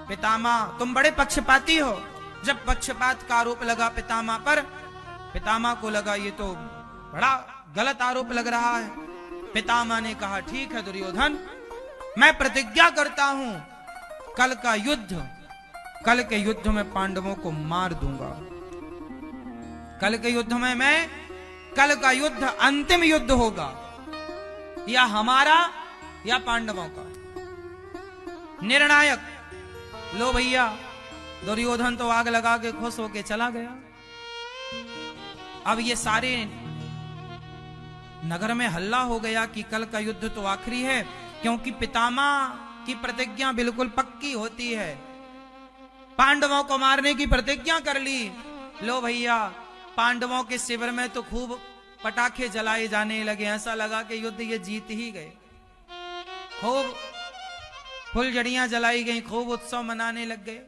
पितामह तुम बड़े पक्षपाती हो। जब पक्षपात का आरोप लगा पितामह पर, पितामह को लगा ये तो बड़ा गलत आरोप लग रहा है। पितामह ने कहा ठीक है दुर्योधन, मैं प्रतिज्ञा करता हूं कल के युद्ध में पांडवों को मार दूंगा। कल के युद्ध में कल का युद्ध अंतिम युद्ध होगा, या हमारा या पांडवों का, निर्णायक। लो भैया, दुर्योधन तो आग लगा के खुश होके चला गया। अब ये सारे नगर में हल्ला हो गया कि कल का युद्ध तो आखिरी है, क्योंकि पितामह की प्रतिज्ञा बिल्कुल पक्की होती है। पांडवों को मारने की प्रतिज्ञा कर ली। लो भैया, पांडवों के शिविर में तो खूब पटाखे जलाए जाने लगे। ऐसा लगा कि युद्ध ये जीत ही गए। खूब फुलझड़ियां जलाई गई, खूब उत्सव मनाने लग गए।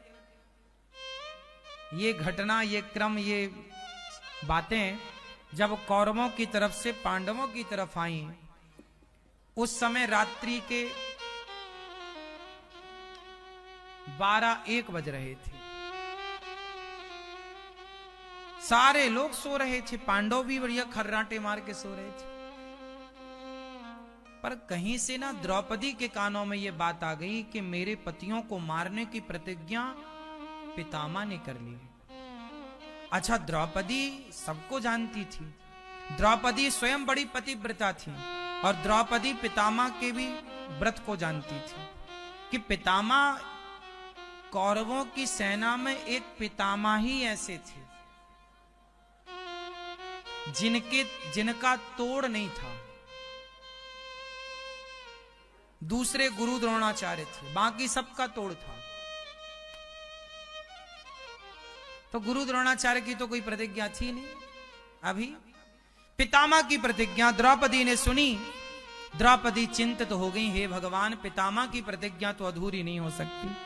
ये घटना, ये क्रम, ये बातें जब कौरवों की तरफ से पांडवों की तरफ आई, उस समय रात्रि के 12-1 बज रहे थे। सारे लोग सो रहे थे, पांडव भी बढ़िया खर्राटे मार के सो रहे थे। पर कहीं से ना द्रौपदी के कानों में यह बात आ गई कि मेरे पतियों को मारने की प्रतिज्ञा पितामह ने कर ली। अच्छा, द्रौपदी सबको जानती थी। द्रौपदी स्वयं बड़ी पतिव्रता थी और द्रौपदी पितामह के भी व्रत को जानती थी कि पितामह, कौरवों की सेना में एक पितामह ही ऐसे थे जिनका तोड़ नहीं था। दूसरे गुरु द्रोणाचार्य थे, बाकी सबका तोड़ था। तो गुरु द्रोणाचार्य की तो कोई प्रतिज्ञा थी नहीं। अभी पितामह की प्रतिज्ञा द्रौपदी ने सुनी। द्रौपदी चिंतित हो गई, हे भगवान, पितामह की प्रतिज्ञा तो अधूरी नहीं हो सकती।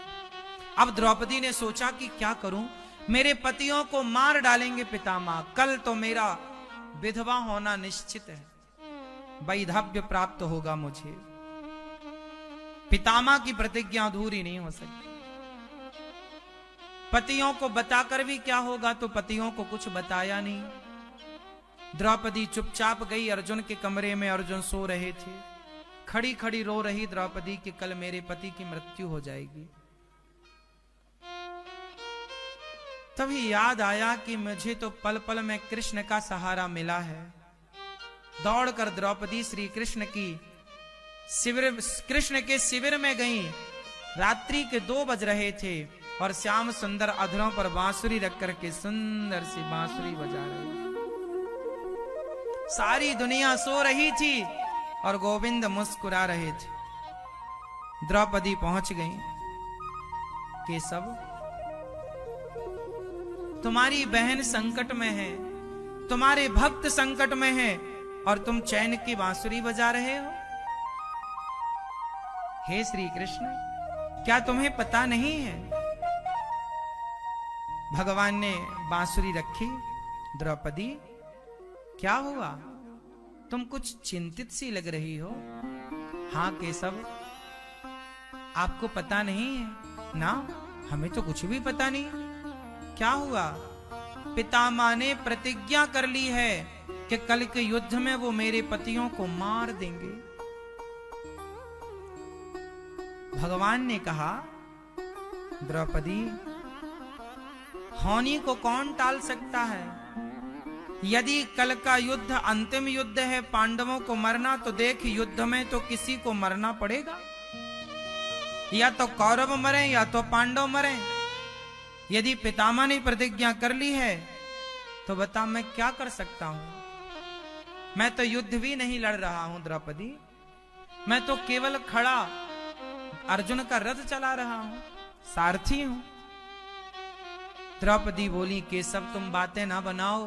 अब द्रौपदी ने सोचा कि क्या करूं, मेरे पतियों को मार डालेंगे पितामह, कल तो मेरा विधवा होना निश्चित है, वैधव्य प्राप्त होगा मुझे। पितामह की प्रतिज्ञा अधूरी नहीं हो सकती। पतियों को बताकर भी क्या होगा, तो पतियों को कुछ बताया नहीं। द्रौपदी चुपचाप गई अर्जुन के कमरे में। अर्जुन सो रहे थे। खड़ी खड़ी रो रही द्रौपदी कि कल मेरे पति की मृत्यु हो जाएगी। तभी याद आया कि मुझे तो पल पल में कृष्ण का सहारा मिला है। दौड़कर द्रौपदी श्री कृष्ण के शिविर में गई। रात्रि के 2 बज रहे थे और श्याम सुंदर अधरों पर बांसुरी रख करके सुंदर सी बांसुरी बजा रहे। सारी दुनिया सो रही थी और गोविंद मुस्कुरा रहे थे। द्रौपदी पहुंच गई। केशव, तुम्हारी बहन संकट में है, तुम्हारे भक्त संकट में है और तुम चैन की बांसुरी बजा रहे हो। हे श्री कृष्ण, क्या तुम्हें पता नहीं है? भगवान ने बांसुरी रखी। द्रौपदी, क्या हुआ? तुम कुछ चिंतित सी लग रही हो। हाँ केशव, आपको पता नहीं है ना? हमें तो कुछ भी पता नहीं। क्या हुआ? पितामह ने प्रतिज्ञा कर ली है कि कल के युद्ध में वो मेरे पतियों को मार देंगे। भगवान ने कहा, द्रौपदी, होनी को कौन टाल सकता है? यदि कल का युद्ध अंतिम युद्ध है, पांडवों को मरना, तो देख युद्ध में तो किसी को मरना पड़ेगा। या तो कौरव मरे या तो पांडव मरे। यदि पितामह ने प्रतिज्ञा कर ली है तो बता मैं क्या कर सकता हूं। मैं तो युद्ध भी नहीं लड़ रहा हूं द्रौपदी, मैं तो केवल खड़ा अर्जुन का रथ चला रहा हूं, सारथी हूं। द्रौपदी बोली केशव तुम बातें ना बनाओ,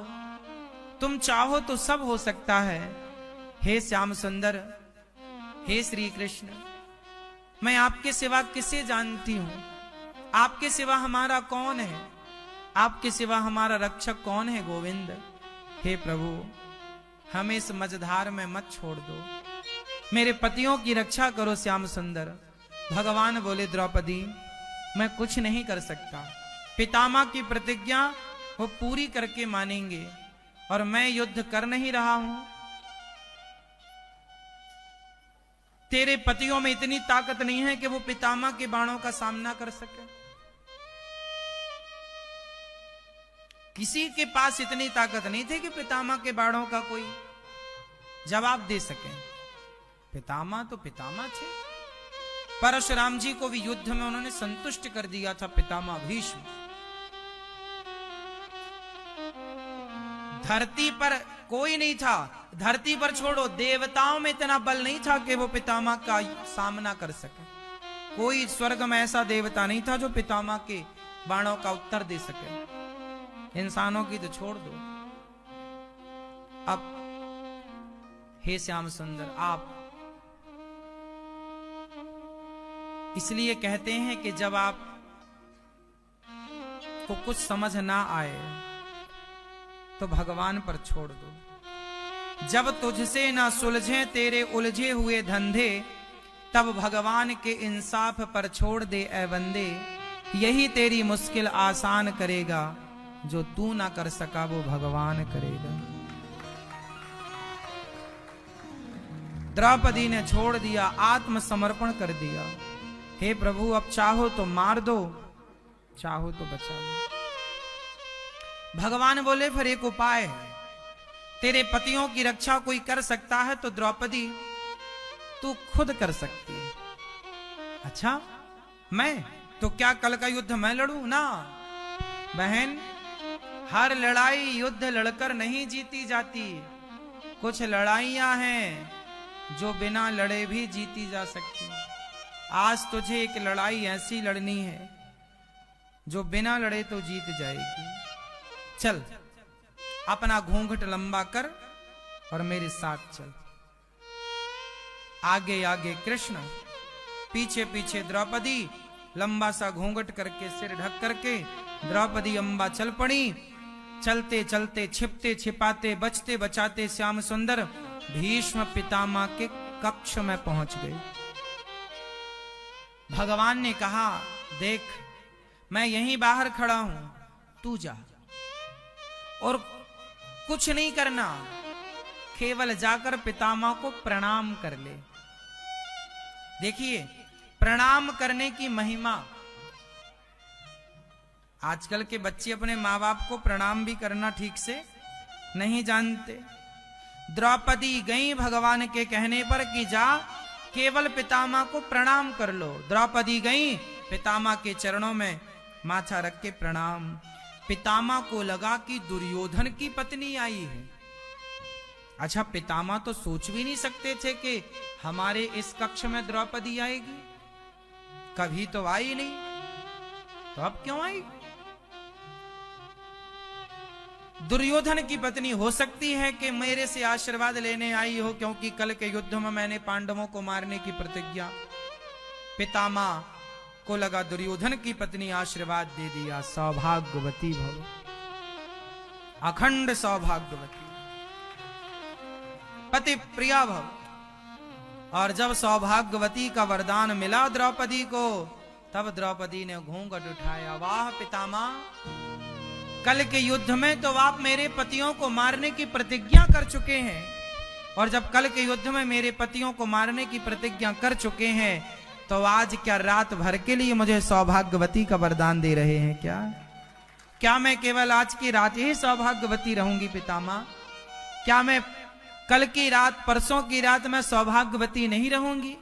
तुम चाहो तो सब हो सकता है। हे श्याम सुंदर, हे श्री कृष्ण, मैं आपके सिवा किसे जानती हूं? आपके सिवा हमारा कौन है? आपके सिवा हमारा रक्षक कौन है गोविंद? हे प्रभु, हमें इस मझधार में मत छोड़ दो, मेरे पतियों की रक्षा करो श्याम सुंदर। भगवान बोले द्रौपदी मैं कुछ नहीं कर सकता, पितामह की प्रतिज्ञा वो पूरी करके मानेंगे और मैं युद्ध कर नहीं रहा हूं। तेरे पतियों में इतनी ताकत नहीं है कि वो पितामह के बाणों का सामना कर सके। किसी के पास इतनी ताकत नहीं थी कि पितामह के बाणों का कोई जवाब दे सके। पितामह तो पितामह थे। परशुराम जी को भी युद्ध में उन्होंने संतुष्ट कर दिया था पितामह भीष्म। धरती पर कोई नहीं था, धरती पर छोड़ो देवताओं में इतना बल नहीं था कि वो पितामह का सामना कर सके। कोई स्वर्ग में ऐसा देवता नहीं था जो पितामह के बाणों का उत्तर दे सके। इंसानों की तो छोड़ दो। अब हे श्याम सुंदर, आप इसलिए कहते हैं कि जब आप को कुछ समझ ना आए तो भगवान पर छोड़ दो। जब तुझसे ना सुलझे तेरे उलझे हुए धंधे, तब भगवान के इंसाफ पर छोड़ दे ऐ बंदे। यही तेरी मुश्किल आसान करेगा, जो तू ना कर सका वो भगवान करेगा। द्रौपदी ने छोड़ दिया, आत्मसमर्पण कर दिया। हे प्रभु, अब चाहो तो मार दो, चाहो तो बचा लो। भगवान बोले फिर एक उपाय है, तेरे पतियों की रक्षा कोई कर सकता है तो द्रौपदी तू खुद कर सकती है। अच्छा, मैं तो क्या कल का युद्ध मैं लड़ूं? ना बहन, हर लड़ाई युद्ध लड़कर नहीं जीती जाती। कुछ लड़ाइयां हैं जो बिना लड़े भी जीती जा सकती। आज तुझे एक लड़ाई ऐसी लड़नी है जो बिना लड़े तो जीत जाएगी। चल, अपना घूंघट लंबा कर और मेरे साथ चल। आगे आगे कृष्ण, पीछे पीछे द्रौपदी, लंबा सा घूंघट करके सिर ढक करके द्रौपदी अम्बा चल पड़ी। चलते चलते, छिपते छिपाते, बचते बचाते श्याम सुंदर भीष्म पितामह के कक्ष में पहुंच गए। भगवान ने कहा देख, मैं यहीं बाहर खड़ा हूं, तू जा और कुछ नहीं करना, केवल जाकर पितामह को प्रणाम कर ले। देखिए, प्रणाम करने की महिमा। आजकल के बच्चे अपने माँ बाप को प्रणाम भी करना ठीक से नहीं जानते। द्रौपदी गई भगवान के कहने पर कि जा केवल पितामह को प्रणाम कर लो। द्रौपदी गई, पितामह के चरणों में माथा रख के प्रणाम। पितामह को लगा कि दुर्योधन की पत्नी आई है। अच्छा, पितामह तो सोच भी नहीं सकते थे कि हमारे इस कक्ष में द्रौपदी आएगी, कभी तो आई नहीं, तो अब क्यों आई? दुर्योधन की पत्नी हो सकती है कि मेरे से आशीर्वाद लेने आई हो, क्योंकि कल के युद्ध में मैंने पांडवों को मारने की प्रतिज्ञा। पितामह को लगा दुर्योधन की पत्नी आशीर्वाद दे दिया, सौभाग्यवती भव, अखंड सौभाग्यवती, पति प्रिया भव। और जब सौभाग्यवती का वरदान मिला द्रौपदी को, तब द्रौपदी ने घूंघट उठाया। वाह पितामह, कल के युद्ध में तो आप मेरे पतियों को मारने की प्रतिज्ञा कर चुके हैं, और जब कल के युद्ध में मेरे पतियों को मारने की प्रतिज्ञा कर चुके हैं, तो आज क्या रात भर के लिए मुझे सौभाग्यवती का वरदान दे रहे हैं? क्या मैं केवल आज की रात ही सौभाग्यवती रहूंगी पितामह? क्या मैं कल की रात, परसों की रात में सौभाग्यवती नहीं रहूंगी?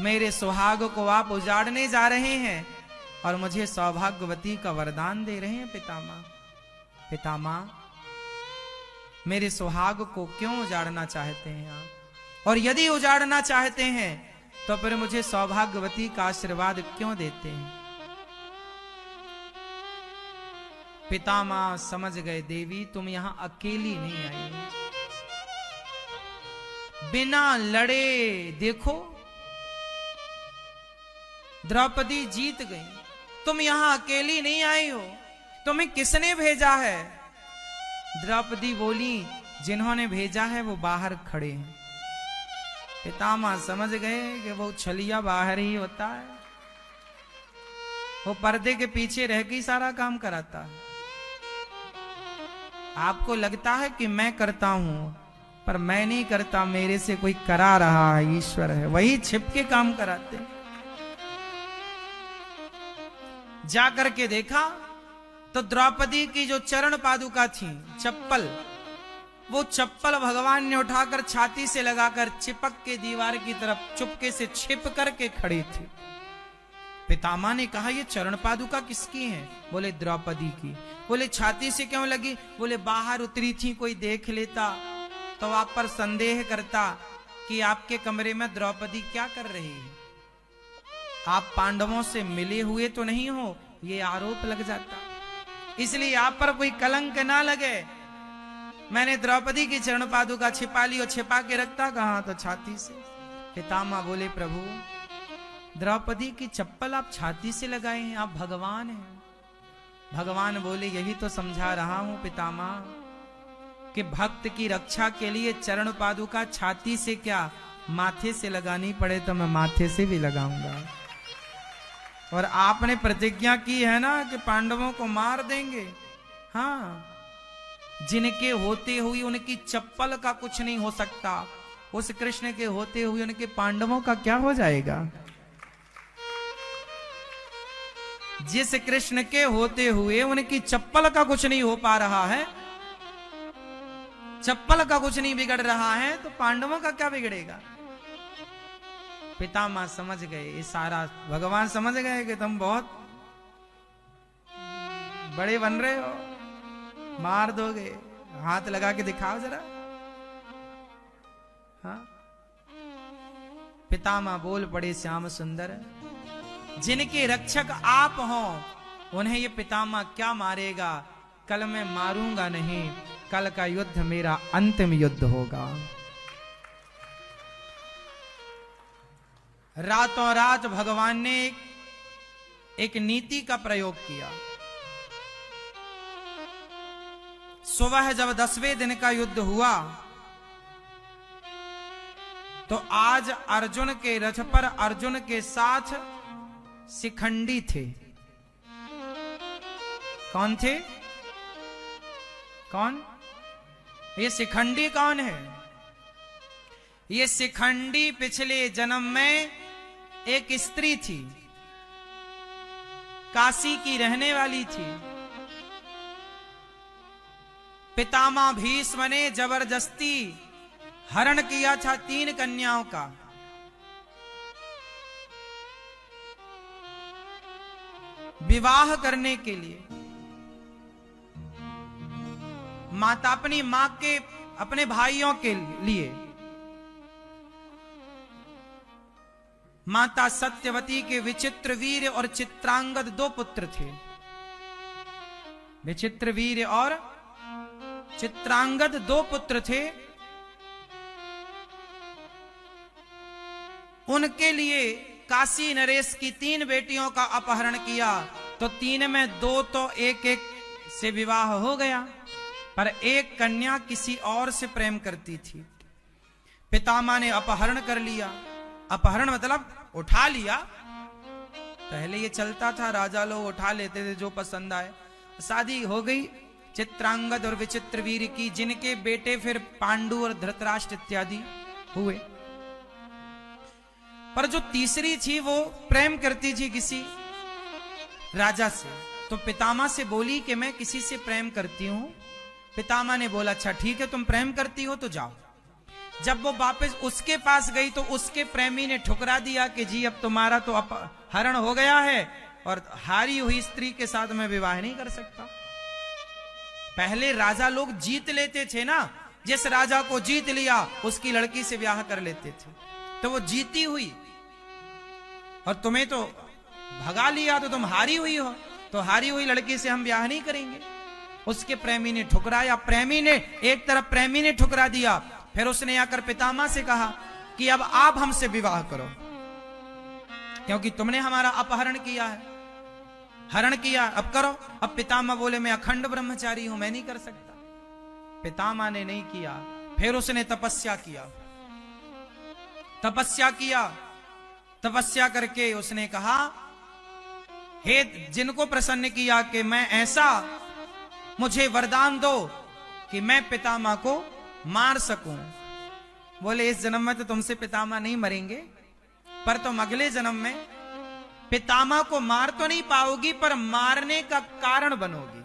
मेरे सुहाग को आप उजाड़ने जा रहे हैं, और मुझे सौभाग्यवती का वरदान दे रहे हैं पितामह। पितामह, मेरे सुहाग को क्यों उजाड़ना चाहते हैं आप? और यदि उजाड़ना चाहते हैं तो फिर मुझे सौभाग्यवती का आशीर्वाद क्यों देते हैं? पितामह समझ गए, देवी तुम यहां अकेली नहीं आई, बिना लड़े देखो द्रौपदी जीत गई। तुम यहां अकेली नहीं आई हो, तुम्हें किसने भेजा है? द्रौपदी बोली, जिन्होंने भेजा है वो बाहर खड़े हैं। पितामह समझ गए कि वो छलिया बाहर ही होता है, वो पर्दे के पीछे रह के ही सारा काम कराता है। आपको लगता है कि मैं करता हूं, पर मैं नहीं करता, मेरे से कोई करा रहा है, ईश्वर है, वही छिप के काम कराते। जाकर के देखा तो द्रौपदी की जो चरण पादुका थी, चप्पल, वो चप्पल भगवान ने उठाकर छाती से लगाकर चिपक के दीवार की तरफ चुपके से छिप करके खड़ी थी। पितामह ने कहा, ये चरण पादुका किसकी है? बोले द्रौपदी की। बोले छाती से क्यों लगी? बोले बाहर उतरी थी, कोई देख लेता तो आप पर संदेह करता कि आपके कमरे में द्रौपदी क्या कर रही है, आप पांडवों से मिले हुए तो नहीं हो, ये आरोप लग जाता। इसलिए आप पर कोई कलंक ना लगे, मैंने द्रौपदी की चरण पादुका छिपा ली, और छिपा के रखता कहां? तो छाती से। पितामह बोले, प्रभु द्रौपदी की चप्पल आप छाती से लगाए हैं, आप भगवान हैं। भगवान बोले, यही तो समझा रहा हूं पितामह, कि भक्त की रक्षा के लिए चरण पादुका छाती से क्या, माथे से लगानी पड़े तो मैं माथे से भी लगाऊंगा। और आपने प्रतिज्ञा की है ना कि पांडवों को मार देंगे। हाँ, जिनके होते हुए उनकी चप्पल का कुछ नहीं हो सकता, उस कृष्ण के होते हुए उनके पांडवों का क्या हो जाएगा? जिस कृष्ण के होते हुए उनकी चप्पल का कुछ नहीं हो पा रहा है, चप्पल का कुछ नहीं बिगड़ रहा है, तो पांडवों का क्या बिगड़ेगा? पितामह समझ गए ये सारा, भगवान समझ गए कि तुम बहुत बड़े बन रहे हो, मार दोगे, हाथ लगा के दिखाओ जरा। हाँ, पितामह बोल पड़े, श्याम सुंदर, जिनके रक्षक आप हो उन्हें ये पितामह क्या मारेगा? कल मैं मारूंगा नहीं, कल का युद्ध मेरा अंतिम युद्ध होगा। रातों रात भगवान ने एक नीति का प्रयोग किया। सुबह जब 10वें दिन का युद्ध हुआ तो आज अर्जुन के रथ पर अर्जुन के साथ शिखंडी थे। कौन थे? कौन? ये शिखंडी कौन है? ये शिखंडी पिछले जन्म में एक स्त्री थी, काशी की रहने वाली थी। पितामह भीष्म ने जबरदस्ती हरण किया था 3 कन्याओं का। विवाह करने के लिए माता अपनी मां के, अपने भाइयों के लिए माता सत्यवती के विचित्रवीर्य और चित्रांगद 2 पुत्र थे। विचित्रवीर्य और चित्रांगद 2 पुत्र थे। उनके लिए काशी नरेश की 3 बेटियों का अपहरण किया, तो 3 में 2 तो एक से विवाह हो गया, पर एक कन्या किसी और से प्रेम करती थी। पितामह ने अपहरण कर लिया। अपहरण मतलब उठा लिया। पहले ये चलता था, राजा लोग उठा लेते थे जो पसंद आए। शादी हो गई चित्रांगद और विचित्रवीर्य की, जिनके बेटे फिर पांडु और धृतराष्ट्र इत्यादि हुए। पर जो तीसरी थी वो प्रेम करती थी किसी राजा से, तो पितामह से बोली कि मैं किसी से प्रेम करती हूं। पितामह ने बोला, अच्छा ठीक है, तुम प्रेम करती हो तो जाओ। जब वो वापस उसके पास गई तो उसके प्रेमी ने ठुकरा दिया कि जी अब तुम्हारा तो अपहरण हो गया है, और हारी हुई स्त्री के साथ मैं विवाह नहीं कर सकता। पहले राजा लोग जीत लेते थे ना, जिस राजा को जीत लिया उसकी लड़की से ब्याह कर लेते थे, तो वो जीती हुई, और तुम्हें तो भगा लिया तो तुम हारी हुई हो, तो हारी हुई लड़की से हम ब्याह नहीं करेंगे। उसके प्रेमी ने ठुकराया, प्रेमी ने एक तरफ प्रेमी ने ठुकरा दिया, फिर उसने आकर पितामह से कहा कि अब आप हमसे विवाह करो, क्योंकि तुमने हमारा अपहरण किया है, हरण किया, अब करो। अब पितामह बोले मैं अखंड ब्रह्मचारी हूं, मैं नहीं कर सकता। पितामह ने नहीं किया, फिर उसने तपस्या किया, तपस्या किया, तपस्या करके उसने कहा हे जिनको प्रसन्न किया कि मैं ऐसा मुझे वरदान दो कि मैं पितामह को मार सकूं। बोले इस जन्म में तो तुमसे पितामह नहीं मरेंगे, पर तुम अगले जन्म में पितामह को मार तो नहीं पाओगी, पर मारने का कारण बनोगी।